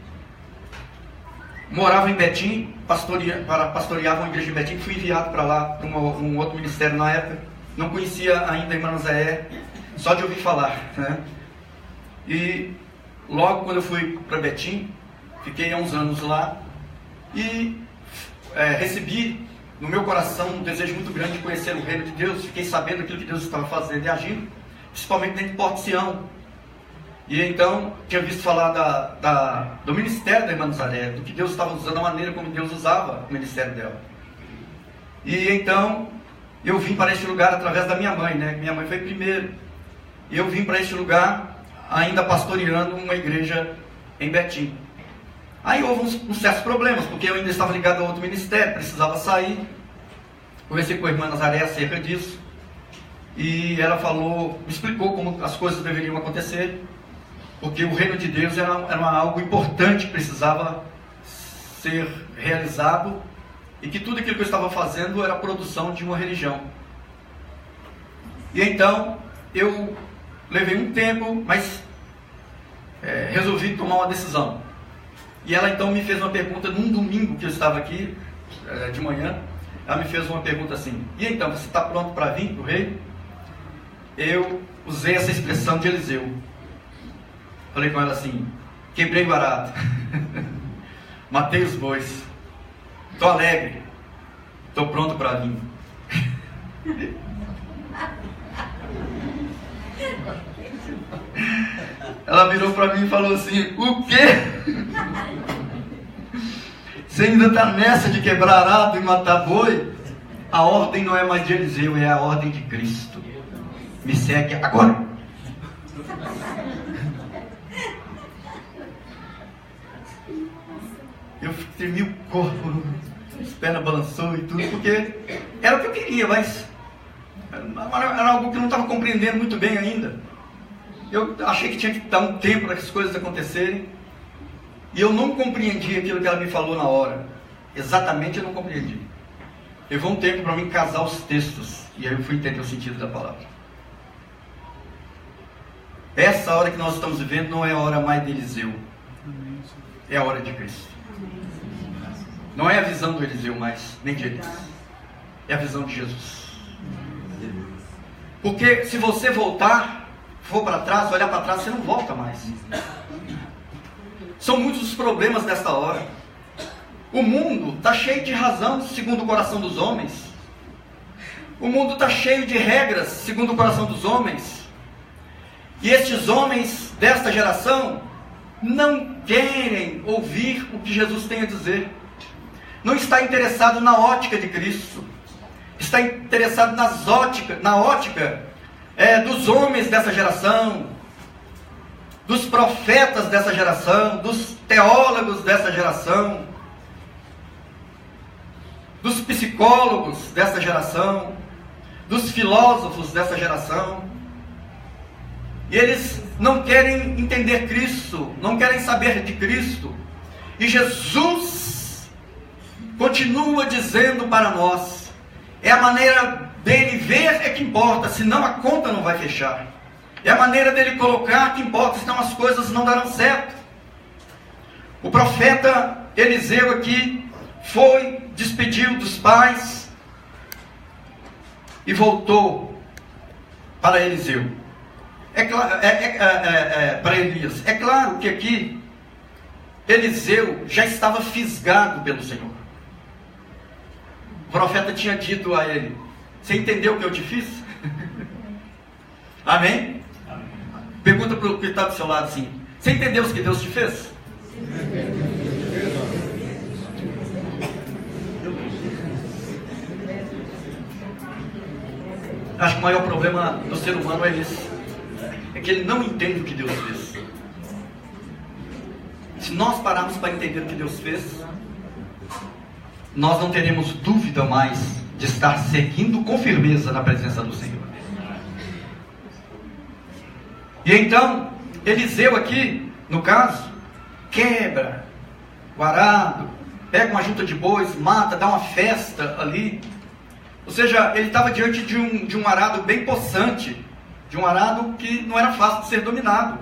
S1: Morava em Betim, pastoreava uma igreja em Betim. Fui enviado para lá, para um outro ministério na época. Não conhecia ainda a irmã Nazaré, só de ouvir falar, né? E logo quando eu fui para Betim, fiquei há uns anos lá e recebi no meu coração um desejo muito grande de conhecer o reino de Deus. Fiquei sabendo aquilo que Deus estava fazendo e agindo, principalmente dentro de Porto Sião. E então tinha visto falar do ministério da irmã Nazaré, do que Deus estava usando, a maneira como Deus usava o ministério dela. E então eu vim para este lugar através da minha mãe, né? Minha mãe foi primeiro. E eu vim para este lugar ainda pastoreando uma igreja em Betim. Aí houve uns certos problemas, porque eu ainda estava ligado a outro ministério, precisava sair. Conversei com a irmã Nazaré acerca disso. E ela falou, me explicou como as coisas deveriam acontecer. Porque o reino de Deus era algo importante que precisava ser realizado. E que tudo aquilo que eu estava fazendo era a produção de uma religião. E então, eu levei um tempo, mas resolvi tomar uma decisão. E ela então me fez uma pergunta num domingo que eu estava aqui, de manhã. Ela me fez uma pergunta assim: e então, você está pronto para vir para o rei? Eu usei essa expressão de Eliseu. Falei com ela assim: quebrei o arado, matei os bois, estou alegre, estou pronto para vir. Ela virou para mim e falou assim: o quê? Você ainda está nessa de quebrar arado e matar boi? A ordem não é mais de Eliseu, é a ordem de Cristo. Me segue agora. Eu tremi o corpo, as pernas balançou e tudo, porque era o que eu queria, mas era algo que eu não estava compreendendo muito bem ainda. Eu achei que tinha que dar um tempo para que as coisas acontecerem, e eu não compreendi aquilo que ela me falou na hora. Exatamente, eu não compreendi. Levou um tempo para mim casar os textos, e aí eu fui entender o sentido da palavra. Essa hora que nós estamos vivendo não é a hora mais de Eliseu, é a hora de Cristo. Não é a visão do Eliseu mais, nem de Elias. É a visão de Jesus. Porque se você voltar, for para trás, olhar para trás, você não volta mais. São muitos os problemas desta hora. O mundo está cheio de razão, segundo o coração dos homens. O mundo está cheio de regras, segundo o coração dos homens. E estes homens desta geração não querem ouvir o que Jesus tem a dizer. Não está interessado na ótica de Cristo. Está interessado na ótica dos homens dessa geração, dos profetas dessa geração, dos teólogos dessa geração, dos psicólogos dessa geração, dos filósofos dessa geração. E eles não querem entender Cristo, não querem saber de Cristo. E Jesus continua dizendo para nós, é a maneira dele ver é que importa, senão a conta não vai fechar. É a maneira dele colocar que importa, senão as coisas não darão certo. O profeta Eliseu aqui despediu dos pais e voltou para Eliseu. Para Elias. É claro que aqui Eliseu já estava fisgado pelo Senhor. O profeta tinha dito a ele: você entendeu o que eu te fiz? Amém? Pergunta para o que está do seu lado assim: você entendeu o que Deus te fez? Acho que o maior problema do ser humano é esse. É que ele não entende o que Deus fez. Se nós pararmos para entender o que Deus fez, nós não teremos dúvida mais de estar seguindo com firmeza na presença do Senhor. E então, Eliseu aqui, no caso, quebra o arado, pega uma junta de bois, mata, dá uma festa ali. Ou seja, ele estava diante de um arado bem possante, de um arado que não era fácil de ser dominado.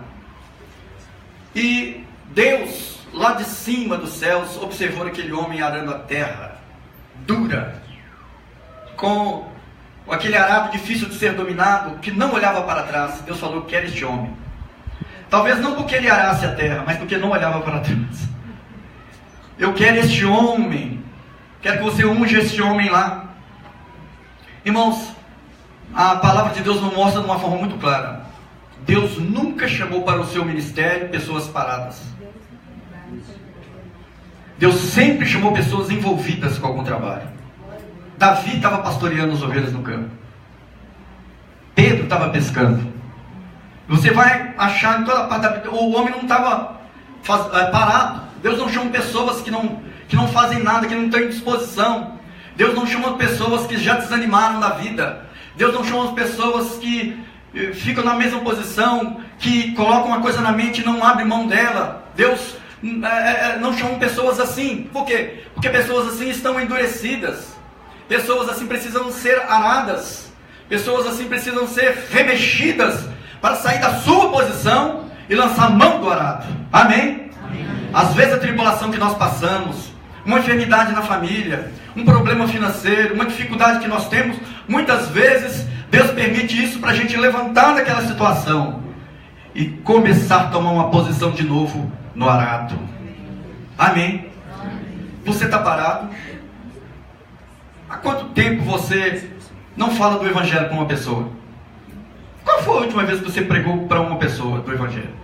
S1: E Deus, lá de cima dos céus, observou aquele homem arando a terra, dura, com aquele arado difícil de ser dominado, que não olhava para trás. Deus falou: quero este homem. Talvez não porque ele arasse a terra, mas porque não olhava para trás. Eu quero este homem, quero que você unja este homem lá. Irmãos, a palavra de Deus nos mostra de uma forma muito clara: Deus nunca chamou para o seu ministério pessoas paradas. Deus sempre chamou pessoas envolvidas com algum trabalho. Davi estava pastoreando as ovelhas no campo. Pedro estava pescando. Você vai achar em toda parte da vida, o homem não estava parado. Deus não chama pessoas que não fazem nada, que não estão em disposição. Deus não chama pessoas que já desanimaram da vida. Deus não chama pessoas que ficam na mesma posição, que colocam uma coisa na mente e não abrem mão dela. Deus não chama pessoas assim. Por quê? Porque pessoas assim estão endurecidas. Pessoas assim precisam ser aradas. Pessoas assim precisam ser remexidas para sair da sua posição e lançar mão do arado. Amém? Amém. Às vezes a tribulação que nós passamos, uma enfermidade na família, um problema financeiro, uma dificuldade que nós temos, muitas vezes Deus permite isso para a gente levantar daquela situação e começar a tomar uma posição de novo no arado. Amém? Você está parado? Há quanto tempo você não fala do Evangelho para uma pessoa? Qual foi a última vez que você pregou para uma pessoa do Evangelho?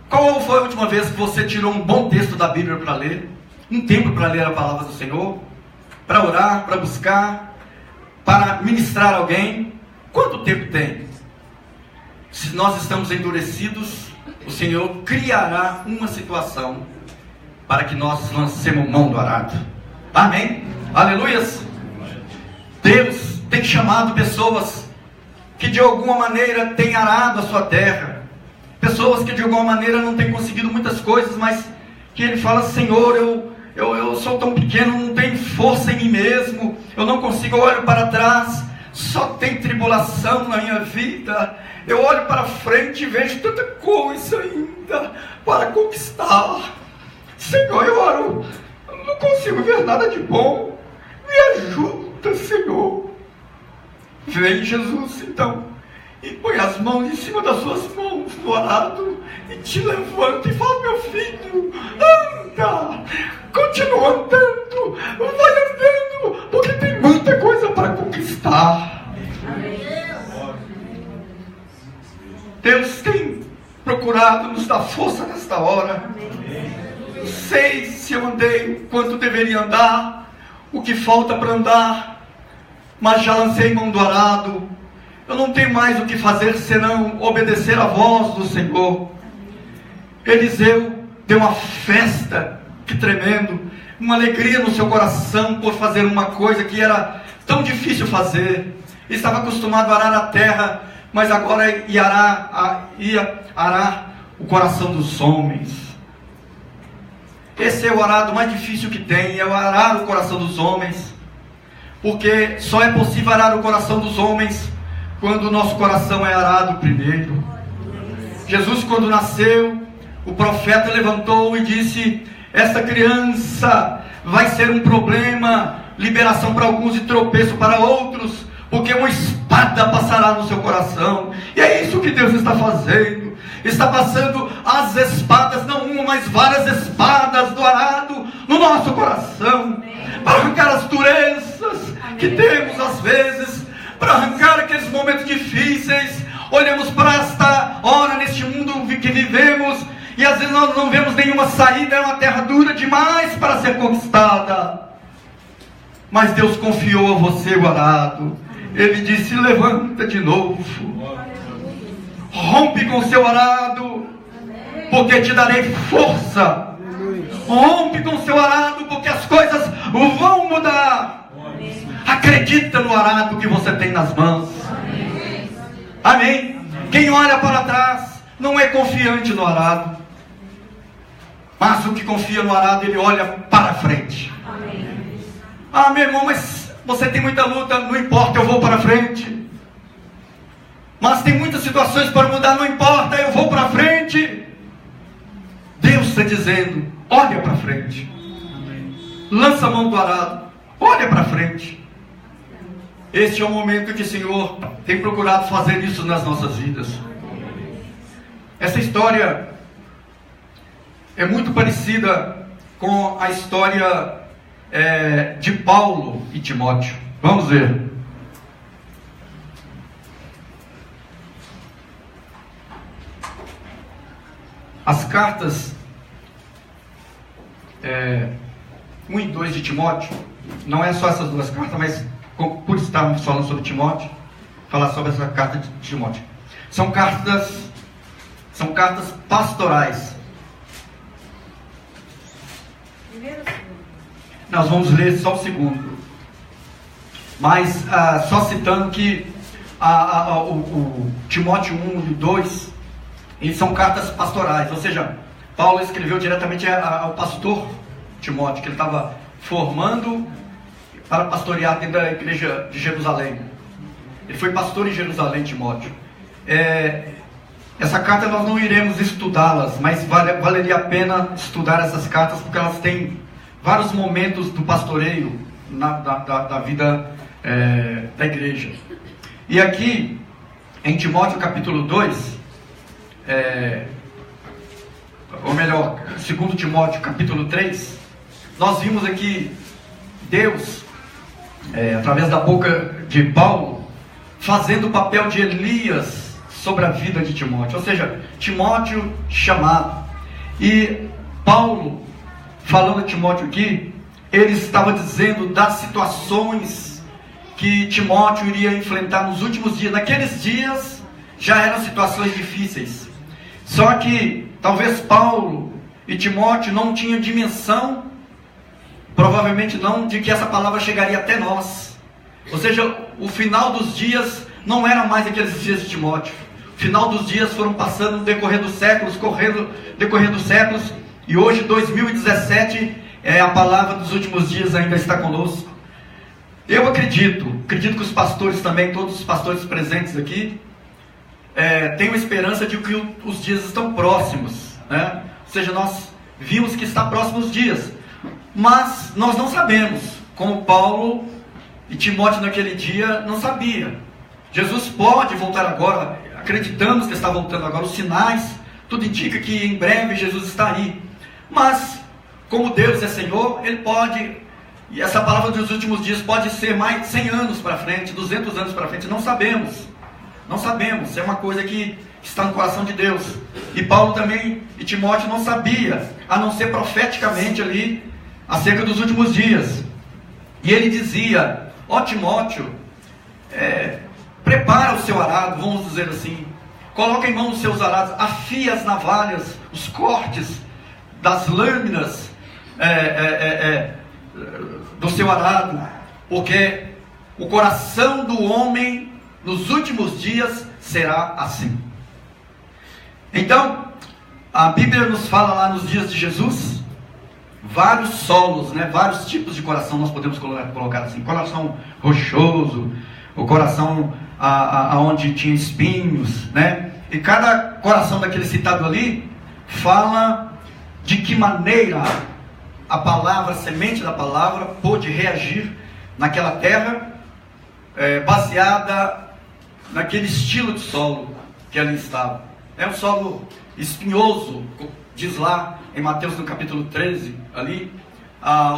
S1: Qual foi a última vez que você tirou um bom texto da Bíblia para ler? Um tempo para ler a palavra do Senhor? Para orar, para buscar, para ministrar alguém? Quanto tempo tem? Se nós estamos endurecidos, o Senhor criará uma situação para que nós lancemos mão do arado. Amém? Aleluias! Deus tem chamado pessoas que de alguma maneira têm arado a sua terra, pessoas que de alguma maneira não têm conseguido muitas coisas, mas que ele fala: Senhor, eu sou tão pequeno, não tenho força em mim mesmo, eu não consigo, eu olho para trás, só tem tribulação na minha vida, eu olho para frente e vejo tanta coisa ainda para conquistar. Senhor, eu oro, eu não consigo ver nada de bom, me ajuda, Senhor. Vem, Jesus, então, e põe as mãos em cima das suas mãos no arado e te levanta e fala: meu filho, anda, continua andando, vai andando, porque tem muita coisa para conquistar. Deus tem procurado nos dar força nesta hora. Não sei se eu andei quanto deveria andar, o que falta para andar, mas já lancei mão do arado. Eu não tenho mais o que fazer senão obedecer à voz do Senhor. Eliseu deu uma festa, que tremendo, uma alegria no seu coração por fazer uma coisa que era tão difícil fazer. Ele estava acostumado a arar a terra, mas agora ia arar o coração dos homens. Esse é o arado mais difícil que tem, é o arar o coração dos homens, porque só é possível arar o coração dos homens quando o nosso coração é arado primeiro. Jesus, quando nasceu, o profeta levantou e disse: essa criança vai ser um problema, liberação para alguns e tropeço para outros, porque uma espada passará no seu coração. E é isso que Deus está fazendo. Está passando as espadas, não uma, mas várias espadas do arado no nosso coração, para arrancar as durezas que temos às vezes, para arrancar aqueles momentos difíceis. Olhamos para esta hora, neste mundo que vivemos, e às vezes nós não vemos nenhuma saída, é uma terra dura demais para ser conquistada. Mas Deus confiou a você o arado. Ele disse: levanta de novo, rompe com o seu arado, porque te darei força. Rompe com o seu arado, porque as coisas vão mudar. Acredita no arado que você tem nas mãos. Amém? Quem olha para trás não é confiante no arado, mas o que confia no arado, ele olha para frente. Ah, meu irmão, mas você tem muita luta. Não importa, eu vou para frente. Mas tem muitas situações para mudar. Não importa, eu vou para frente. Deus está dizendo: olha para frente. Lança a mão do arado, olha para frente. Este é o momento que o Senhor tem procurado fazer isso nas nossas vidas. Essa história é muito parecida com a história de Paulo e Timóteo. Vamos ver. As cartas 1 e 2 de Timóteo, não é só essas duas cartas, mas por estarmos falando sobre Timóteo, falar sobre essa carta de Timóteo. São cartas pastorais. Nós vamos ler só o segundo, mas só citando que o Timóteo 1 e 2, eles são cartas pastorais, ou seja, Paulo escreveu diretamente ao pastor Timóteo, que ele estava formando para pastorear dentro da igreja de Jerusalém. Ele foi pastor em Jerusalém, Timóteo. Essa carta nós não iremos estudá-las, mas valeria a pena estudar essas cartas, porque elas têm vários momentos do pastoreio da vida da igreja. E aqui, em Timóteo capítulo 2, ou melhor, 2 Timóteo capítulo 3, nós vimos aqui Deus, através da boca de Paulo, fazendo o papel de Elias sobre a vida de Timóteo. Ou seja, Timóteo chamado. E Paulo, falando de Timóteo aqui, ele estava dizendo das situações que Timóteo iria enfrentar nos últimos dias. Naqueles dias já eram situações difíceis. Só que talvez Paulo e Timóteo não tinham dimensão, provavelmente não, de que essa palavra chegaria até nós. Ou seja, o final dos dias não era mais aqueles dias de Timóteo. O final dos dias foram passando no decorrer dos séculos, e hoje, 2017, a palavra dos últimos dias ainda está conosco. Eu acredito que os pastores também, todos os pastores presentes aqui, têm uma esperança de que os dias estão próximos, né? Ou seja, nós vimos que está próximos os dias, mas nós não sabemos, como Paulo e Timóteo naquele dia não sabia. Jesus pode voltar agora, acreditamos que está voltando agora, os sinais, tudo indica que em breve Jesus está aí. Mas, como Deus é Senhor, Ele pode, e essa palavra dos últimos dias pode ser mais de 100 anos para frente, 200 anos para frente, não sabemos, é uma coisa que que está no coração de Deus. E Paulo também, e Timóteo não sabia, a não ser profeticamente ali, acerca dos últimos dias. E ele dizia: ó Timóteo, prepara o seu arado, vamos dizer assim, coloca em mão os seus arados, afia as navalhas, os cortes das lâminas do seu arado, porque o coração do homem nos últimos dias será assim. Então, a Bíblia nos fala lá nos dias de Jesus, vários solos, vários tipos de coração nós podemos colocar assim: coração rochoso, o coração onde tinha espinhos, e cada coração daquele citado ali fala de que maneira a palavra, a semente da palavra pôde reagir naquela terra, baseada naquele estilo de solo que ali estava. É um solo espinhoso, diz lá em Mateus no capítulo 13, ali,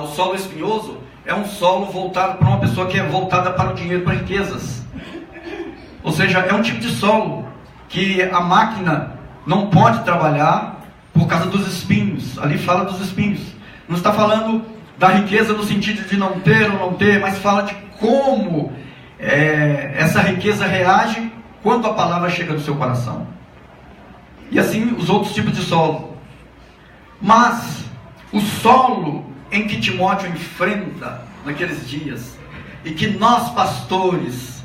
S1: o solo espinhoso é um solo voltado para uma pessoa que é voltada para o dinheiro, para riquezas. Ou seja, é um tipo de solo que a máquina não pode trabalhar por causa dos espinhos. Ali fala dos espinhos. Não está falando da riqueza no sentido de não ter ou não ter, mas fala de como essa riqueza reage quando a palavra chega no seu coração. E assim os outros tipos de solo. Mas o solo em que Timóteo enfrenta naqueles dias, e que nós pastores,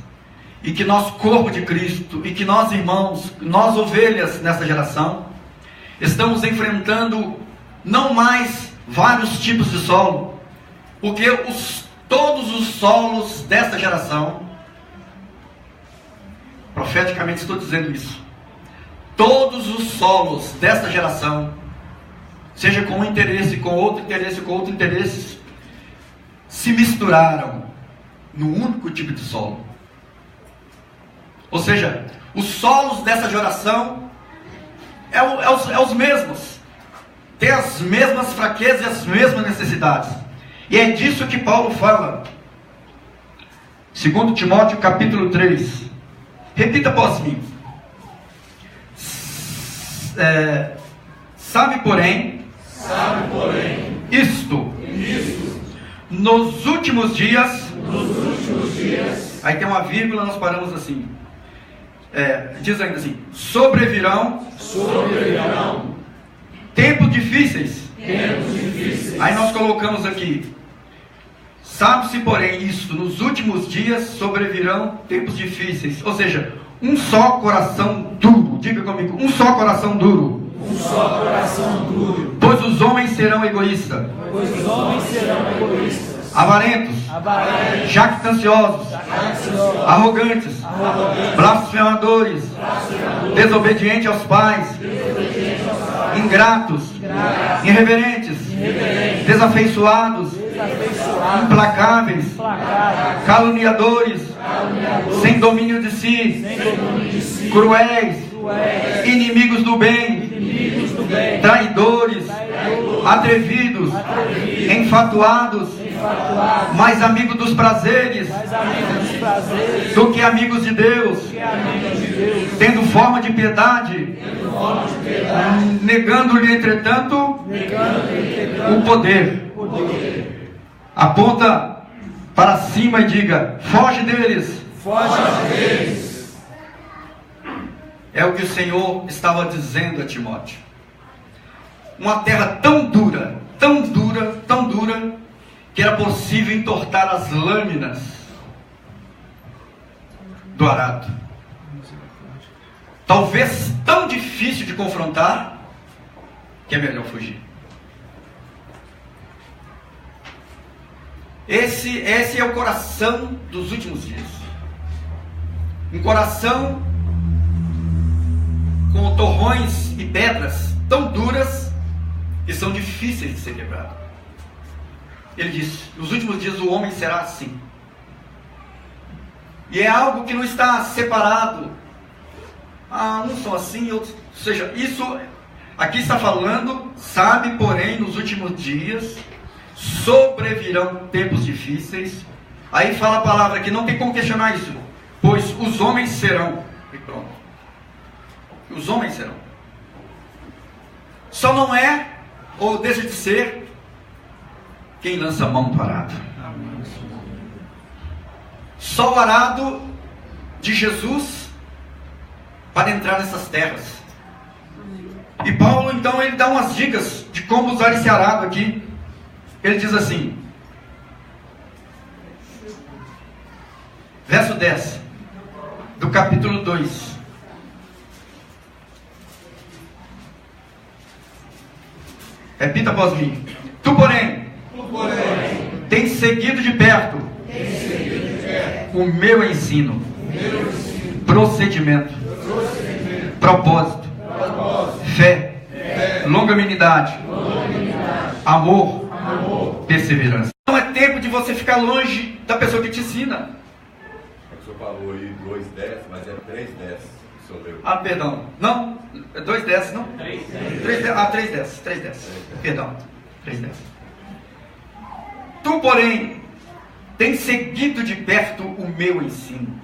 S1: e que nós corpo de Cristo, e que nós irmãos, nós ovelhas nessa geração, estamos enfrentando não mais vários tipos de solo, porque todos os solos desta geração, profeticamente estou dizendo isso, todos os solos desta geração, seja com um interesse, com outro interesse, se misturaram num único tipo de solo. Ou seja, os solos dessa geração é os mesmos, tem as mesmas fraquezas e as mesmas necessidades. E é disso que Paulo fala, 2 Timóteo capítulo 3. Repita após mim. Sabe porém, isto, nos últimos dias, aí tem uma vírgula, nós paramos assim, diz ainda assim: sobrevirão tempos difíceis. Aí nós colocamos aqui: sabe-se porém isto, nos últimos dias sobrevirão tempos difíceis. Ou seja, um só coração duro. Diga comigo: um só coração duro. Pois os homens serão egoístas, avarentos, jactanciosos, arrogantes, blasfemadores, desobedientes aos pais, ingratos, irreverentes, desafeiçoados, implacáveis, caluniadores, sem domínio de si, cruéis, inimigos do bem, traidores, atrevidos, enfatuados, mais amigos dos prazeres do que amigos de Deus, tendo forma de piedade, negando-lhe entretanto o poder. Aponta para cima e diga: foge deles. É o que o Senhor estava dizendo a Timóteo. Uma terra tão dura, que era possível entortar as lâminas do arado. Talvez tão difícil de confrontar, que é melhor fugir. Esse é o coração dos últimos dias. Um coração com torrões e pedras tão duras que são difíceis de ser quebradas. Ele diz: nos últimos dias o homem será assim. E é algo que não está separado. Uns são assim, outros. Ou seja, isso aqui está falando: sabe, porém, nos últimos dias sobrevirão tempos difíceis. Aí fala a palavra que não tem como questionar isso. Pois os homens serão. E pronto. os homens serão. Só não é, ou deixa de ser, quem lança a mão do arado. Só o arado de Jesus para entrar nessas terras. E Paulo, então, ele dá umas dicas de como usar esse arado aqui. Ele diz assim, verso 10 do capítulo 2. Repita após mim. Tu, porém, tens seguido de perto o meu ensino, procedimento, propósito, fé, longanimidade, amor, perseverança. Não é tempo de você ficar longe da pessoa que te ensina.
S4: O senhor falou aí 2:10, mas é 3:10 que o senhor leu.
S1: Ah, perdão. Não, é 2:10, não? 3:10. Ah, 3:10. Perdão, 3:10. Tu, porém, tens seguido de perto o meu ensino.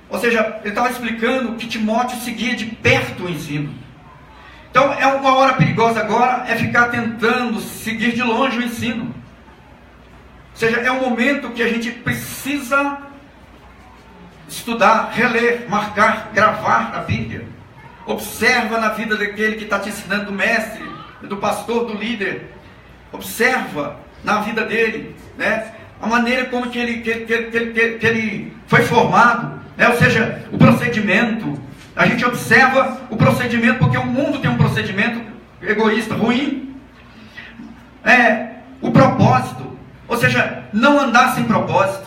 S1: Ou seja, ele estava explicando que Timóteo seguia de perto o ensino. Então, é uma hora perigosa agora, é ficar tentando seguir de longe o ensino. Ou seja, é um momento que a gente precisa estudar, reler, marcar, gravar a Bíblia. Observa na vida daquele que está te ensinando, do mestre, do pastor, do líder. Observa na vida dele, né? A maneira como que ele foi formado, né? Ou seja, o procedimento. A gente observa o procedimento, porque o mundo tem um procedimento egoísta, ruim. O propósito, ou seja, não andar sem propósito.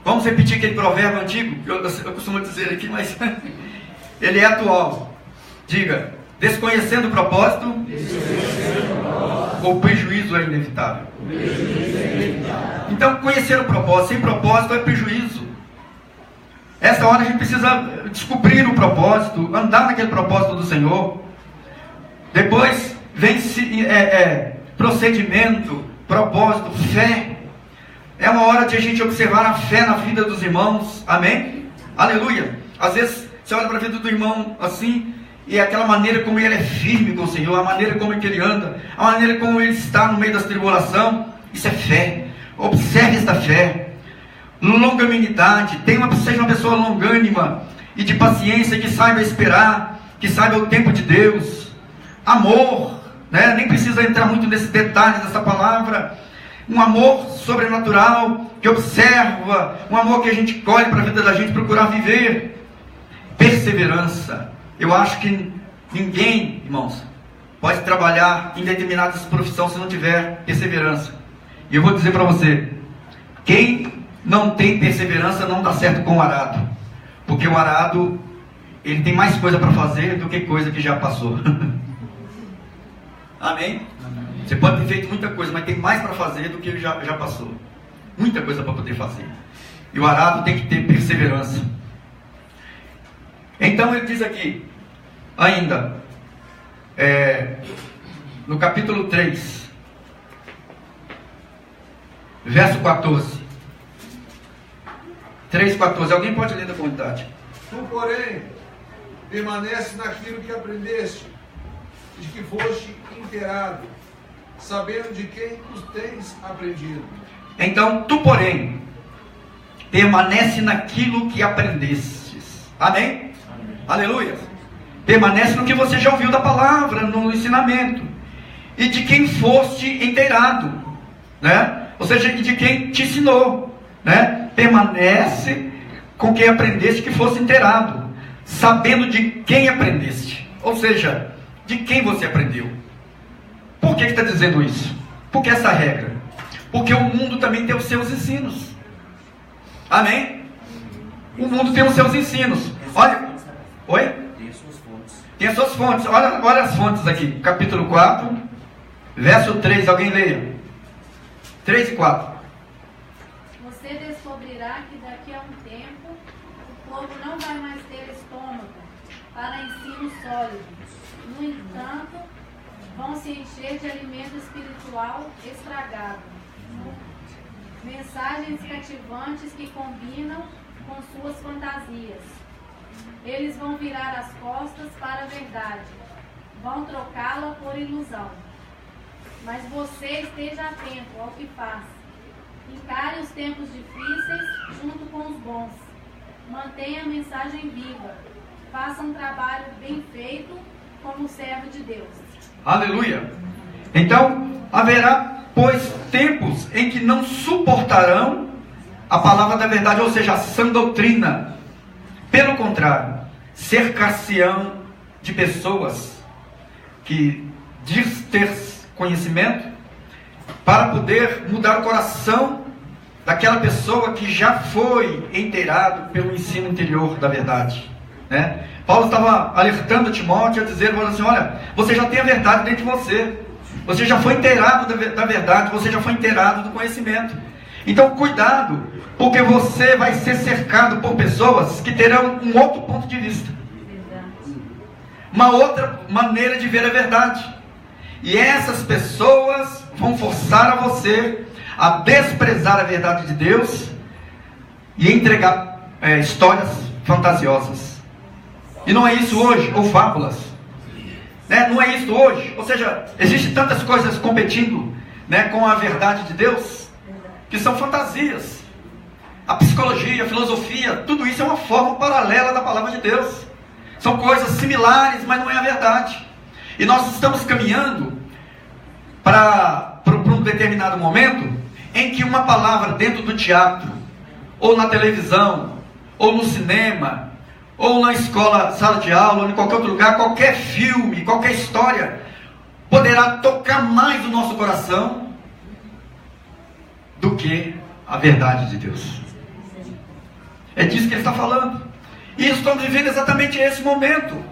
S1: Vamos repetir aquele provérbio antigo, que eu costumo dizer aqui, mas ele é atual. Diga, desconhecendo o propósito, o prejuízo é inevitável. Então, conhecer o propósito, sem propósito é prejuízo. Essa hora a gente precisa descobrir o propósito, andar naquele propósito do Senhor. Depois vem procedimento, propósito, fé. É uma hora de a gente observar a fé na vida dos irmãos. Amém? Aleluia. Às vezes você olha para a vida do irmão assim, e é aquela maneira como ele é firme com o Senhor, a maneira como ele anda, a maneira como ele está no meio das tribulações. Isso é fé. Observe esta fé. Longanimidade, seja uma pessoa longânima e de paciência, que saiba esperar, que saiba o tempo de Deus. Amor, né? Nem precisa entrar muito nesses detalhes dessa palavra. Um amor sobrenatural, que observa, um amor que a gente colhe para a vida da gente, procurar viver. Perseverança. Eu acho que ninguém, irmãos, pode trabalhar em determinadas profissões se não tiver perseverança. E eu vou dizer para você, quem não tem perseverança não dá certo com o arado, porque o arado, ele tem mais coisa para fazer do que coisa que já passou. Amém? Você pode ter feito muita coisa, mas tem mais para fazer do que já passou. Muita coisa para poder fazer. E o arado tem que ter perseverança. Então ele diz aqui, ainda, no capítulo 3, verso 14. 3:14. Alguém pode ler da comunidade?
S2: Tu, porém, permanece naquilo que aprendeste, de que foste inteirado, sabendo de quem os tens aprendido.
S1: Então, tu, porém, permanece naquilo que aprendestes. Amém? Amém. Aleluia. Permanece no que você já ouviu da palavra, no ensinamento. E de quem foste inteirado, né? Ou seja, de quem te ensinou, né? Permanece com quem aprendeste, que fosse inteirado, sabendo de quem aprendeste, ou seja, de quem você aprendeu. Por que está dizendo isso? Por que essa regra? Porque o mundo também tem os seus ensinos. Amém? O mundo tem os seus ensinos. Olha, oi? Tem as suas fontes. Olha as fontes aqui, capítulo 4, verso 3, alguém leia. 3 e 4.
S3: Você descobrirá que daqui a um tempo o povo não vai mais ter estômago para ensino sólido. No entanto, vão se encher de alimento espiritual estragado. Mensagens cativantes que combinam com suas fantasias. Eles vão virar as costas para a verdade, vão trocá-la por ilusão. Mas você esteja atento ao que faz. Encare os tempos difíceis junto com os bons. Mantenha a mensagem viva. Faça um trabalho bem feito como servo de Deus.
S1: Aleluia! Então, haverá, pois, tempos em que não suportarão a palavra da verdade, ou seja, a sã doutrina. Pelo contrário, cercar-se-ão de pessoas que diz ter conhecimento para poder mudar o coração daquela pessoa que já foi inteirado pelo ensino interior da verdade, né? Paulo estava alertando Timóteo a dizer assim: olha, você já tem a verdade dentro de você, você já foi inteirado da verdade, você já foi inteirado do conhecimento. Então cuidado, porque você vai ser cercado por pessoas que terão um outro ponto de vista, uma outra maneira de ver a verdade. E essas pessoas vão forçar a você a desprezar a verdade de Deus e entregar histórias fantasiosas. E não é isso hoje, ou fábulas, né? Não é isso hoje. Ou seja, existem tantas coisas competindo, né, com a verdade de Deus, que são fantasias. A psicologia, a filosofia, tudo isso é uma forma paralela da palavra de Deus. São coisas similares, mas não é a verdade. E nós estamos caminhando para um determinado momento em que uma palavra dentro do teatro, ou na televisão, ou no cinema, ou na escola, sala de aula, ou em qualquer outro lugar, qualquer filme, qualquer história, poderá tocar mais o nosso coração do que a verdade de Deus. É disso que ele está falando. E estamos vivendo exatamente esse momento.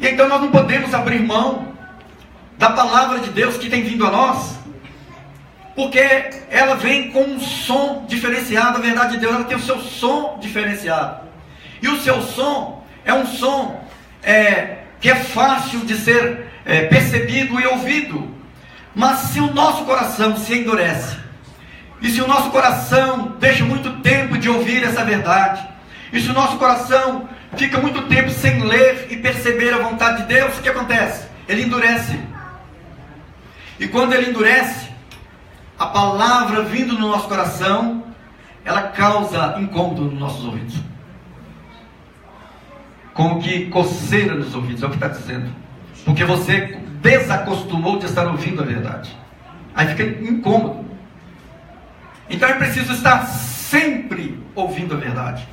S1: E então nós não podemos abrir mão da palavra de Deus que tem vindo a nós, porque ela vem com um som diferenciado. A verdade de Deus, ela tem o seu som diferenciado. E o seu som é um som que é fácil de ser percebido e ouvido. Mas se o nosso coração se endurece, e se o nosso coração deixa muito tempo de ouvir essa verdade, e se o nosso coração fica muito tempo sem ler e perceber a vontade de Deus, o que acontece? Ele endurece. E quando ele endurece, a palavra vindo no nosso coração, ela causa incômodo nos nossos ouvidos. Como que coceira nos ouvidos, é o que está dizendo. Porque você desacostumou de estar ouvindo a verdade. Aí fica incômodo. Então é preciso estar sempre ouvindo a verdade.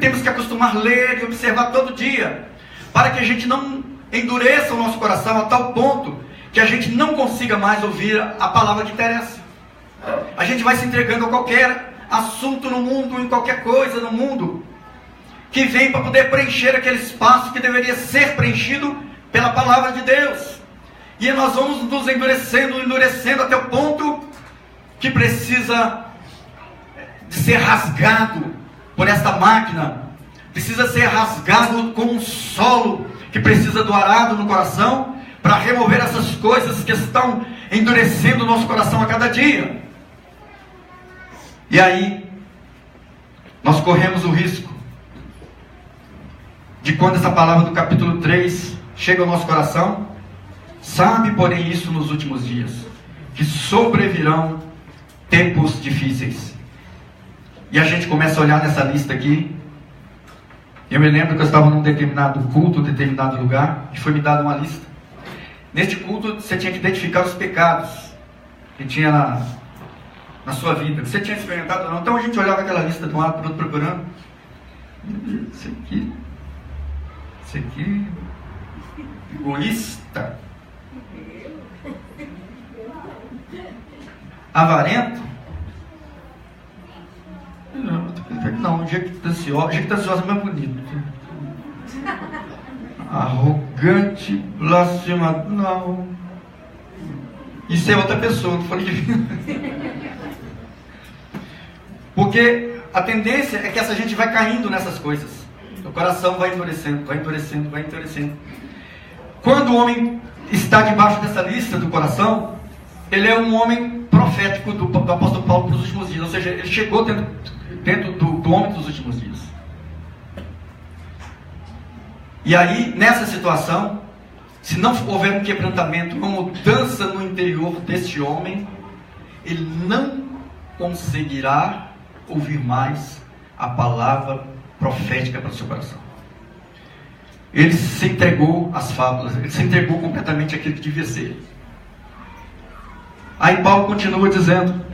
S1: Temos que acostumar a ler e observar todo dia, para que a gente não endureça o nosso coração a tal ponto que a gente não consiga mais ouvir a palavra que interessa. A gente vai se entregando a qualquer assunto no mundo, em qualquer coisa no mundo, que vem para poder preencher aquele espaço que deveria ser preenchido pela palavra de Deus. E nós vamos nos endurecendo até o ponto que precisa de ser rasgado por esta máquina, precisa ser rasgado como um solo que precisa do arado no coração, para remover essas coisas que estão endurecendo o nosso coração a cada dia. E aí, nós corremos o risco de, quando essa palavra do capítulo 3 chega ao nosso coração, sabe, porém, isso nos últimos dias, que sobrevirão tempos difíceis. E a gente começa a olhar nessa lista aqui. Eu me lembro que eu estava num determinado culto, determinado lugar, e foi me dada uma lista. Neste culto você tinha que identificar os pecados que tinha na sua vida, que você tinha experimentado ou não. Então a gente olhava aquela lista de um lado para o outro procurando. Isso aqui, egoísta, avarento. Não, jactancioso é mais bonito. Arrogante, blasfemador, não. Isso é outra pessoa, não falei de mim. Porque a tendência é que essa gente vai caindo nessas coisas. O coração vai endurecendo, vai endurecendo, vai endurecendo. Quando o homem está debaixo dessa lista do coração, ele é um homem profético do apóstolo Paulo para os últimos dias. Ou seja, ele chegou dentro do homem dos últimos dias. E aí, nessa situação, se não houver um quebrantamento, uma mudança no interior deste homem, ele não conseguirá ouvir mais a palavra profética para o seu coração. Ele se entregou às fábulas, ele se entregou completamente àquilo que devia ser. Aí Paulo continua dizendo,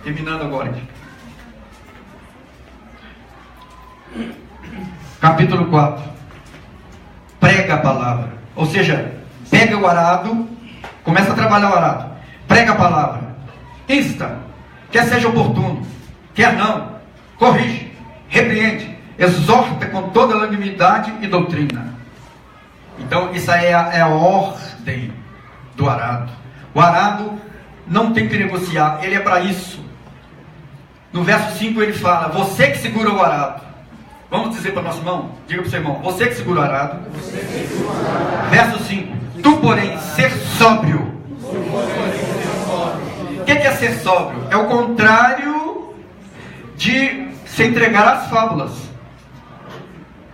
S1: terminando agora aqui. Capítulo 4. Prega a palavra. Ou seja, pega o arado, começa a trabalhar o arado. Prega a palavra. Insta, quer seja oportuno, quer não, corrige, repreende, exorta com toda longanimidade e doutrina. Então, isso aí é a ordem do arado. O arado não tem que negociar, ele é para isso. No verso 5 ele fala, você que segura o arado. Vamos dizer para o nosso irmão? Diga para o seu irmão, você que segura o arado. Verso 5, tu porém ser sóbrio. O que é ser sóbrio? É o contrário de se entregar às fábulas.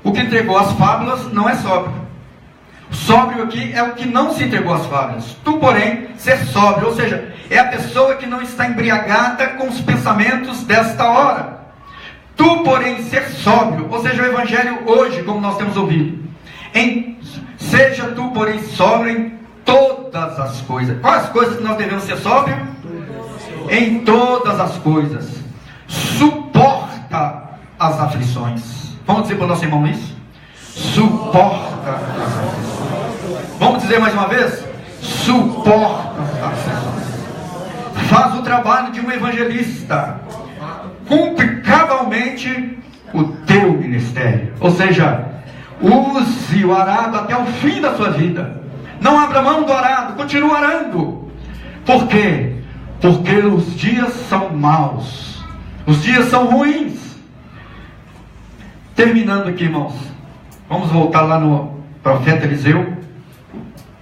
S1: O que entregou às fábulas não é sóbrio. Sóbrio aqui é o que não se entregou às fábulas. Tu, porém, ser sóbrio, ou seja, é a pessoa que não está embriagada com os pensamentos desta hora. Tu, porém, ser sóbrio, ou seja, o evangelho hoje, como nós temos ouvido. Seja tu, porém, sóbrio em todas as coisas. Quais as coisas que nós devemos ser sóbrios? Em todas as coisas. Suporta as aflições. Vamos dizer para o nosso irmão isso? Suporta as aflições. Vamos dizer mais uma vez? Suporta as aflições. Faz o trabalho de um evangelista. Cumpre cabalmente o teu ministério. Ou seja, use o arado até o fim da sua vida. Não abra mão do arado, continue arando. Por quê? Porque os dias são maus. Os dias são ruins. Terminando aqui, irmãos. Vamos voltar lá no profeta Eliseu.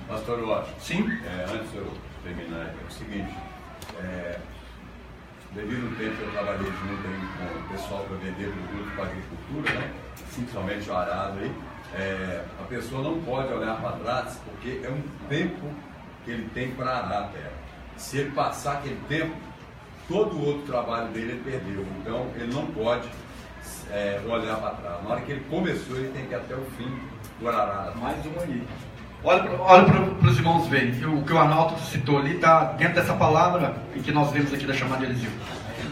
S4: Pastor Washington.
S1: Sim.
S4: Antes de eu terminar, é o seguinte. Devido ao tempo que eu trabalhei junto aí com o pessoal para vender produto para a agricultura, né? Principalmente o arado aí. A pessoa não pode olhar para trás, porque é um tempo que ele tem para arar a terra. Se ele passar aquele tempo, todo o outro trabalho dele ele perdeu. Então ele não pode olhar para trás. Na hora que ele começou, ele tem que ir até o fim do arado.
S1: Mais um aí. Olha para os irmãos verem. O que o Arnaldo citou ali está dentro dessa palavra que nós vemos aqui da chamada de Eliseu.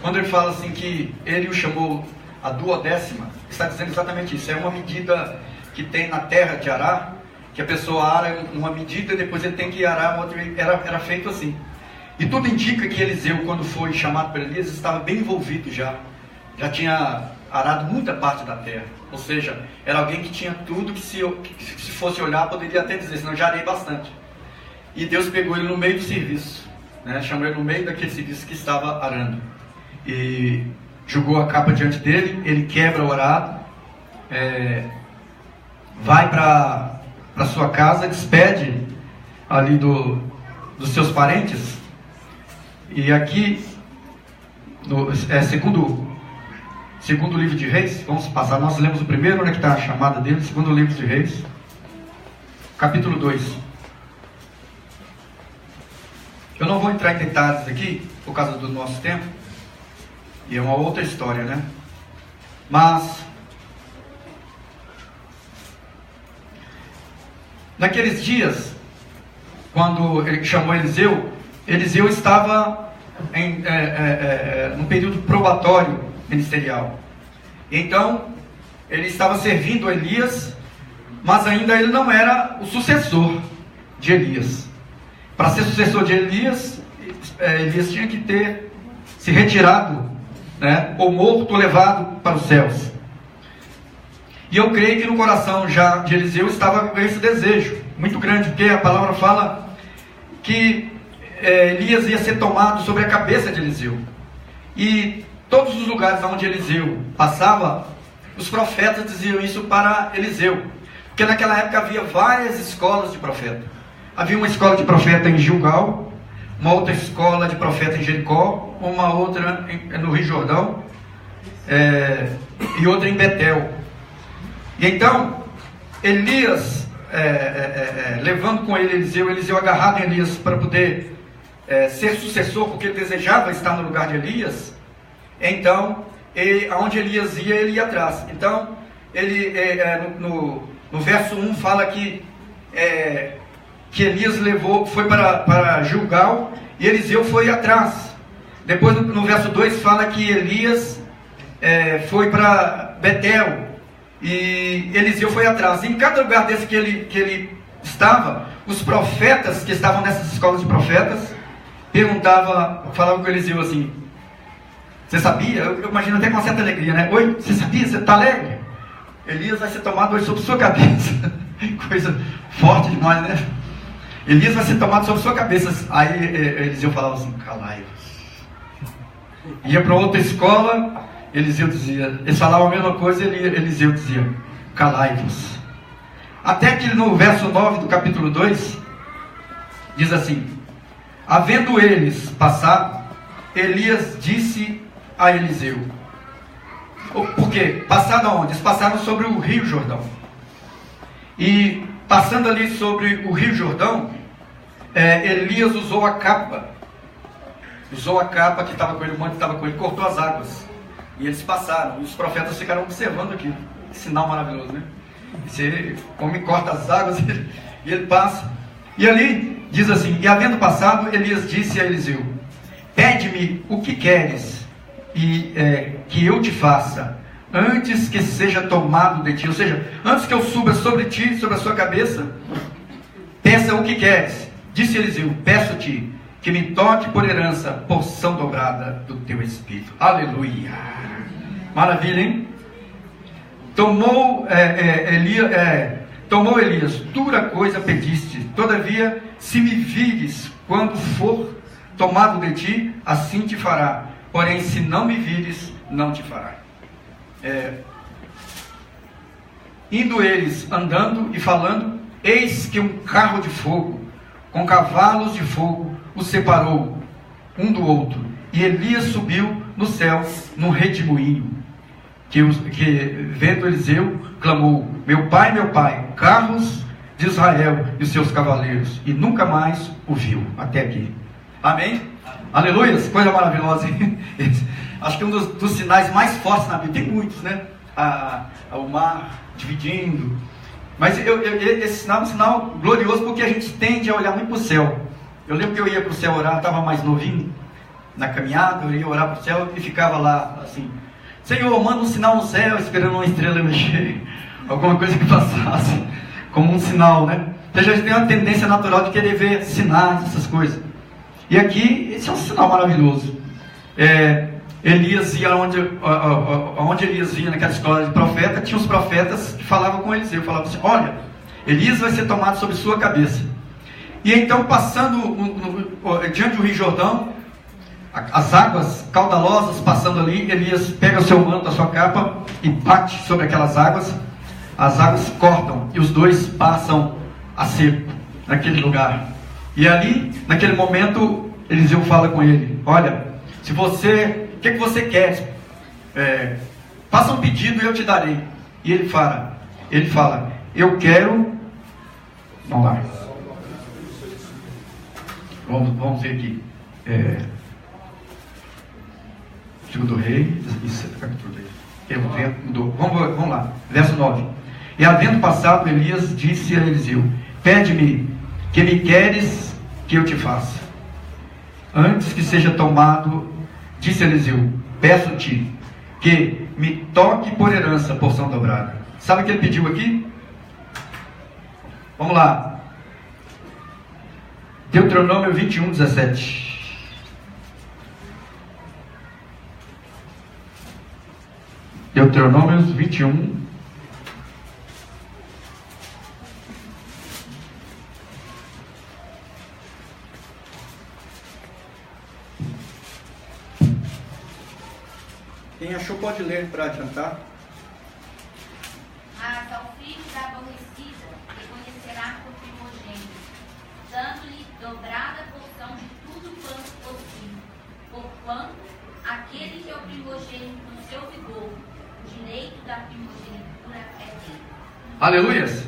S1: Quando ele fala assim que ele o chamou a 12ª, está dizendo exatamente isso. É uma medida que tem na terra de arar, que a pessoa ara uma medida e depois ele tem que arar outra. Era feito assim. E tudo indica que Eliseu, quando foi chamado por Elias, estava bem envolvido já. Já tinha arado muita parte da terra. Ou seja, era alguém que tinha tudo que se fosse olhar, poderia até dizer, senão já arei bastante. E Deus pegou ele no meio do serviço, né? Chamou ele no meio daquele serviço que estava arando. E jogou a capa diante dele, ele quebra o arado, vai para sua casa, despede ali dos seus parentes. E aqui, segundo livro de Reis, vamos passar, nós lemos o primeiro, né, que está a chamada dele, segundo livro de Reis, capítulo 2. Eu não vou entrar em detalhes aqui, por causa do nosso tempo, e é uma outra história, né? Mas, naqueles dias, quando ele chamou Eliseu, Eliseu estava num período probatório ministerial. Então, ele estava servindo a Elias, mas ainda ele não era o sucessor de Elias. Para ser sucessor de Elias, Elias tinha que ter se retirado, né, ou morto ou levado para os céus. E eu creio que no coração já de Eliseu estava com esse desejo muito grande, porque a palavra fala que Elias ia ser tomado sobre a cabeça de Eliseu. E todos os lugares onde Eliseu passava, os profetas diziam isso para Eliseu. Porque naquela época havia várias escolas de profeta. Havia uma escola de profeta em Gilgal, uma outra escola de profeta em Jericó, uma outra no Rio Jordão, e outra em Betel. E então, Elias, levando com ele Eliseu agarrado em Elias para poder ser sucessor, porque ele desejava estar no lugar de Elias. Então, aonde Elias ia, ele ia atrás. Então, ele no verso 1 fala que Elias foi para Gilgal e Eliseu foi atrás. Depois, no verso 2, fala que Elias foi para Betel e Eliseu foi atrás. Em cada lugar desse que ele estava, os profetas que estavam nessas escolas de profetas falavam com Eliseu assim: você sabia? Eu imagino até com uma certa alegria, né? Oi, você sabia? Você está alegre? Elias vai ser tomado hoje sobre sua cabeça. Coisa forte demais, né? Elias vai ser tomado sobre sua cabeça. Aí Eliseu falava assim: calai-vos. Ia para outra escola, Eliseu dizia, eles falavam a mesma coisa, Eliseu dizia: calai-vos. Até que no verso 9 do capítulo 2 diz assim: havendo eles passado, Elias disse a Eliseu. Por quê? Passado aonde? Eles passaram sobre o Rio Jordão. E passando ali sobre o Rio Jordão, Elias usou a capa que estava com ele, o manto que estava com ele, cortou as águas. E eles passaram. E os profetas ficaram observando aquilo. Que sinal maravilhoso, né? Você come, corta as águas e ele passa. E ali diz assim: e havendo passado, Elias disse a Eliseu: pede-me o que queres e que eu te faça, antes que seja tomado de ti. Ou seja, antes que eu suba sobre ti, sobre a sua cabeça, peça o que queres. Disse Eliseu: peço-te que me toque por herança porção dobrada do teu espírito. Aleluia! Maravilha, hein? Tomou Elias, dura coisa pediste, todavia, se me vires quando for tomado de ti, assim te fará. Porém, se não me vires, não te fará. Indo eles andando e falando, eis que um carro de fogo, com cavalos de fogo, os separou um do outro. E Elias subiu no céu, num redemoinho. Que vendo Eliseu, clamou: meu pai, carros de Israel e os seus cavaleiros. E nunca mais o viu, até aqui. Amém? Aleluia, coisa maravilhosa, hein? Acho que um dos sinais mais fortes na Bíblia, tem muitos, né? O mar dividindo. Mas esse sinal é um sinal glorioso, porque a gente tende a olhar muito para o céu. Eu lembro que eu ia para o céu orar, estava mais novinho, na caminhada, eu ia orar para o céu e ficava lá assim: Senhor, manda um sinal no céu, esperando uma estrela mexer, alguma coisa que passasse, como um sinal, né? Então a gente tem uma tendência natural de querer ver sinais, essas coisas. E aqui, esse é um sinal maravilhoso. Elias ia onde Elias ia naquela escola de profeta, tinha os profetas que falavam com Eliseu, falavam assim: olha, Elias vai ser tomado sobre sua cabeça. E então, passando diante do Rio Jordão, as águas caudalosas passando ali, Elias pega o seu manto, a sua capa e bate sobre aquelas águas. As águas cortam e os dois passam a seco naquele lugar. E ali, naquele momento, Eliseu fala com ele: olha, o que você quer? Faça um pedido e eu te darei. E ele fala, eu quero. Vamos lá. Vamos ver aqui. Segundo Rei, isso é capítulo 3. Vamos lá, verso 9. E havendo passado, Elias disse a Eliseu: pede-me que me queres que eu te faça, antes que seja tomado. Disse Eliseu: peço-te que me toque por herança porção dobrada. Sabe o que ele pediu aqui? Vamos lá. Deuteronômio 21, 17. Deuteronômio 21. Quem achou pode ler para adiantar.
S5: Mas ao filho da aborrecida reconhecerá por primogênito, dando-lhe dobrada porção de tudo quanto possui, porquanto aquele que é o primogênito no seu vigor, o direito da primogenitura é dele.
S1: Aleluias.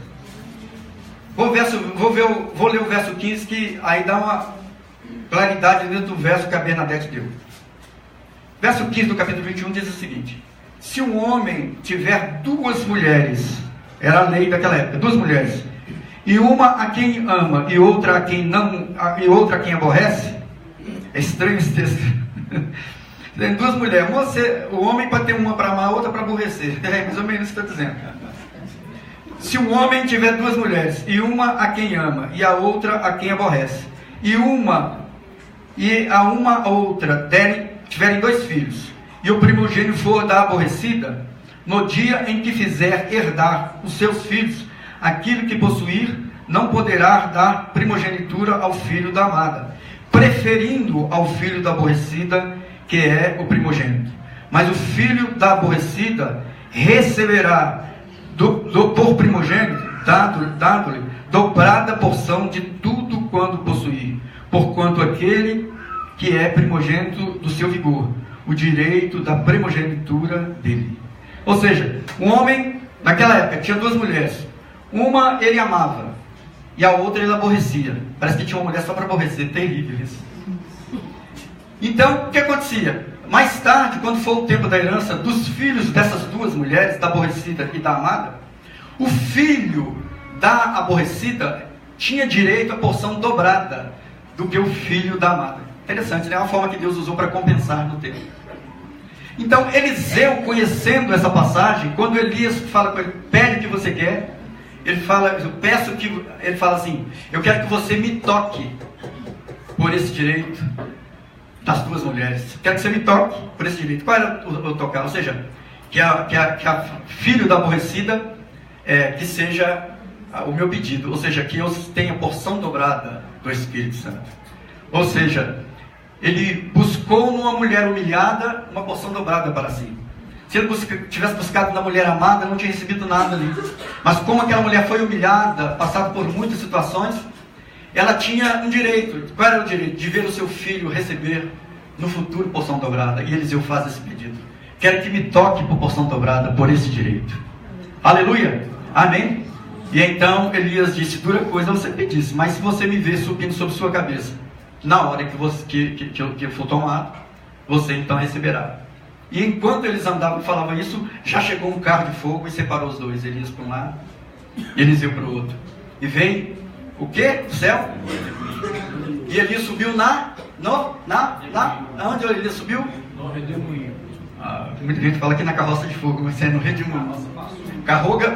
S1: Vou ler o verso 15, que aí dá uma claridade dentro do verso que a Bernadette deu. Verso 15 do capítulo 21 diz o seguinte: se um homem tiver duas mulheres, era a lei daquela época, duas mulheres, e uma a quem ama e outra a quem não, e outra a quem aborrece. É estranho esse texto. Tem duas mulheres, o homem pode ter uma para amar, outra para aborrecer. É mais ou menos isso que está dizendo. Se um homem tiver duas mulheres, e uma a quem ama e a outra a quem aborrece, e a uma outra tiverem dois filhos, e o primogênito for da aborrecida, no dia em que fizer herdar os seus filhos aquilo que possuir, não poderá dar primogenitura ao filho da amada, preferindo ao filho da aborrecida, que é o primogênito. Mas o filho da aborrecida receberá por primogênito, dando-lhe dobrada porção de tudo quanto possuir, porquanto aquele que é primogênito do seu vigor, o direito da primogenitura dele. Ou seja, um homem naquela época tinha duas mulheres, uma ele amava e a outra ele aborrecia. Parece que tinha uma mulher só para aborrecer, terrível isso. Então, o que acontecia? Mais tarde, quando for o tempo da herança dos filhos dessas duas mulheres, da aborrecida e da amada, o filho da aborrecida tinha direito à porção dobrada do que o filho da amada. Interessante, né? É uma forma que Deus usou para compensar no tempo. Então, Eliseu, conhecendo essa passagem, quando Elias fala com ele, pede o que você quer, ele fala, ele fala assim: eu quero que você me toque por esse direito das duas mulheres. Quero que você me toque por esse direito. Qual era o tocar? Ou seja, que a filho da aborrecida que seja o meu pedido. Ou seja, que eu tenha porção dobrada do Espírito Santo. Ou seja, ele buscou numa mulher humilhada uma porção dobrada para si. Se ele tivesse buscado na mulher amada, não tinha recebido nada ali. Mas como aquela mulher foi humilhada, passada por muitas situações, ela tinha um direito. Qual era o direito? De ver o seu filho receber no futuro porção dobrada. E Eliseu faz esse pedido: quero que me toque por porção dobrada, por esse direito. Aleluia, amém. E então Elias disse: dura coisa você pedisse, mas se você me ver subindo sobre sua cabeça, na hora que eu for tomado, você então receberá. E enquanto eles andavam e falavam isso, já chegou um carro de fogo e separou os dois, Elias para um lado e Eliseu para o outro. E veio o quê? O céu. E Elias subiu onde Elias subiu?
S6: No redemoinho.
S1: Muita gente fala aqui na carroça de fogo, mas é no redemoinho.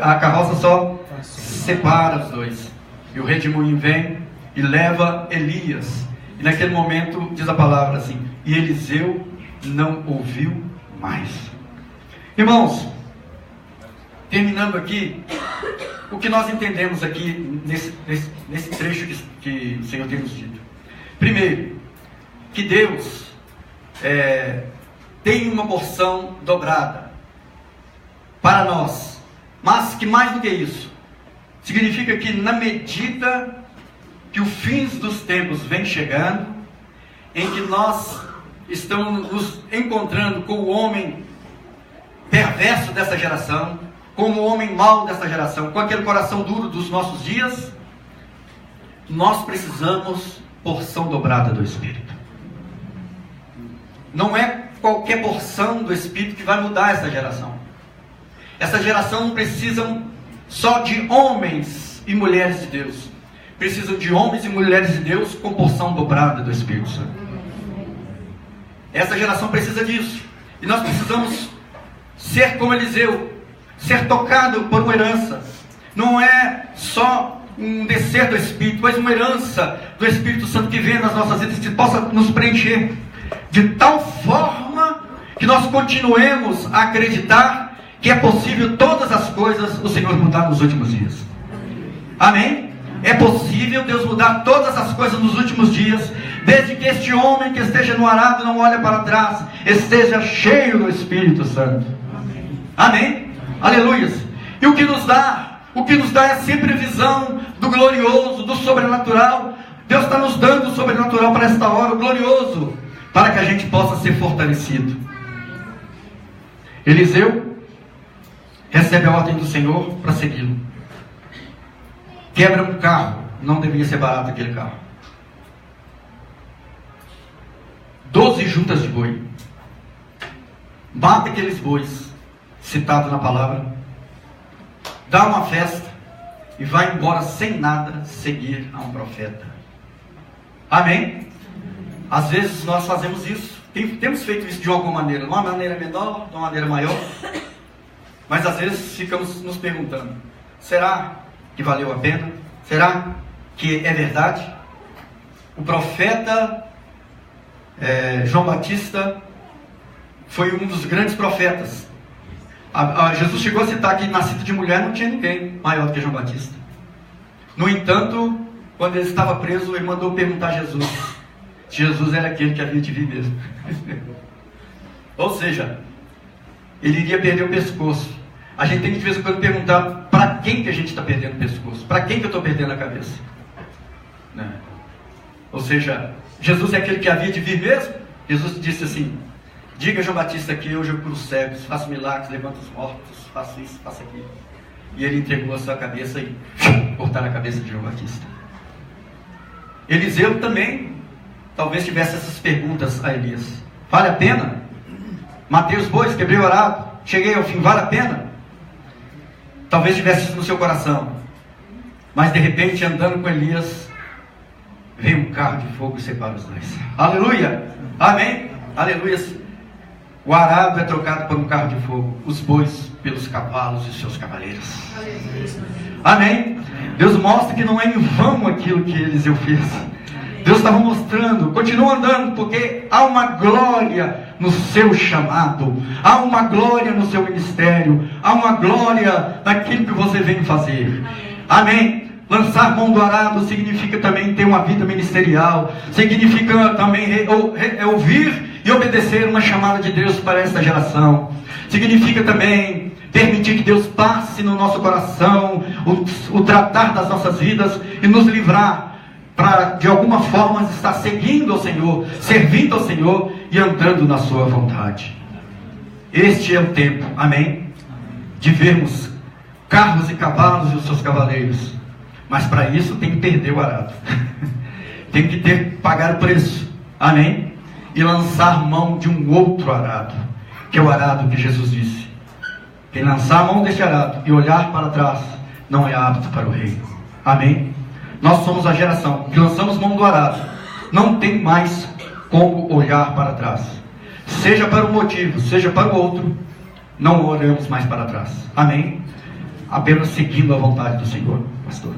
S1: A carroça só separa os dois. E o redemoinho vem e leva Elias. E naquele momento diz a palavra assim: e Eliseu não ouviu mais. Irmãos, terminando aqui, o que nós entendemos aqui nesse trecho que o Senhor tem nos dito. Primeiro, que Deus tem uma porção dobrada para nós, mas que mais do que isso, significa que na medida que o fim dos tempos vem chegando, em que nós estamos nos encontrando com o homem perverso dessa geração, com o homem mau dessa geração, com aquele coração duro dos nossos dias, nós precisamos porção dobrada do Espírito. Não é qualquer porção do Espírito que vai mudar essa geração. Essa geração não precisa só de homens e mulheres de Deus. Precisam de homens e mulheres de Deus com porção dobrada do Espírito Santo. Essa geração precisa disso. E nós precisamos ser como Eliseu, ser tocado por uma herança. Não é só um descer do Espírito, mas uma herança do Espírito Santo que vem nas nossas vidas, que possa nos preencher de tal forma que nós continuemos a acreditar que é possível todas as coisas o Senhor mudar nos últimos dias. Amém? É possível Deus mudar todas as coisas nos últimos dias, desde que este homem que esteja no arado não olhe para trás, esteja cheio do Espírito Santo. Amém? Aleluias. E o que nos dá é sempre a visão do glorioso, do sobrenatural. Deus está nos dando o sobrenatural para esta hora, o glorioso, para que a gente possa ser fortalecido. Eliseu recebe a ordem do Senhor para segui-lo. quebra um carro, não deveria ser barato aquele carro. 12 juntas de boi. Mata aqueles bois, citado na palavra, dá uma festa e vai embora sem nada seguir a um profeta. Amém? Às vezes nós fazemos isso, temos feito isso de alguma maneira, de uma maneira menor, de uma maneira maior, mas às vezes ficamos nos perguntando: será que valeu a pena? Será que é verdade? O profeta João Batista foi um dos grandes profetas. Jesus chegou a citar que nascido de mulher não tinha ninguém maior do que João Batista. No entanto, quando ele estava preso, ele mandou perguntar a Jesus se Jesus era aquele que havia de vir mesmo. Ou seja, ele iria perder o pescoço. A gente tem que de vez em quando perguntar: para quem que a gente está perdendo o pescoço? Para quem que eu estou perdendo a cabeça? Né? Ou seja, Jesus é aquele que havia de vir mesmo? Jesus disse assim: diga a João Batista que hoje eu curo cegos, faço milagres, levanto os mortos, faço isso, faço aquilo. E ele entregou a sua cabeça e cortaram a cabeça de João Batista. Eliseu também talvez tivesse essas perguntas a Elias: vale a pena? Matei os bois, quebrei o arado, cheguei ao fim, vale a pena? Talvez tivesse isso no seu coração. Mas de repente, andando com Elias, veio um carro de fogo e separa os dois. Aleluia! Amém? Aleluia! O arado é trocado por um carro de fogo, os bois pelos cavalos e seus cavaleiros. Amém? Deus mostra que não é em vão aquilo que Eliseu fez. Deus estava mostrando: continua andando, porque há uma glória no seu chamado, há uma glória no seu ministério, há uma glória naquilo que você vem fazer. Amém? Lançar mão do arado significa também ter uma vida ministerial, significa também ouvir e obedecer uma chamada de Deus para esta geração, significa também permitir que Deus passe no nosso coração o tratar das nossas vidas e nos livrar para de alguma forma estar seguindo ao Senhor, servindo ao Senhor e andando na sua vontade. Este é o tempo, amém, de vermos carros e cavalos e os seus cavaleiros. Mas para isso tem que perder o arado. Tem que pagar o preço. Amém? E lançar mão de um outro arado, que é o arado que Jesus disse: quem lançar a mão deste arado e olhar para trás não é apto para o reino. Amém? Nós somos a geração que lançamos mão do arado. Não tem mais como olhar para trás. Seja para um motivo, seja para o outro, não olhamos mais para trás. Amém? Apenas seguindo a vontade do Senhor, pastor.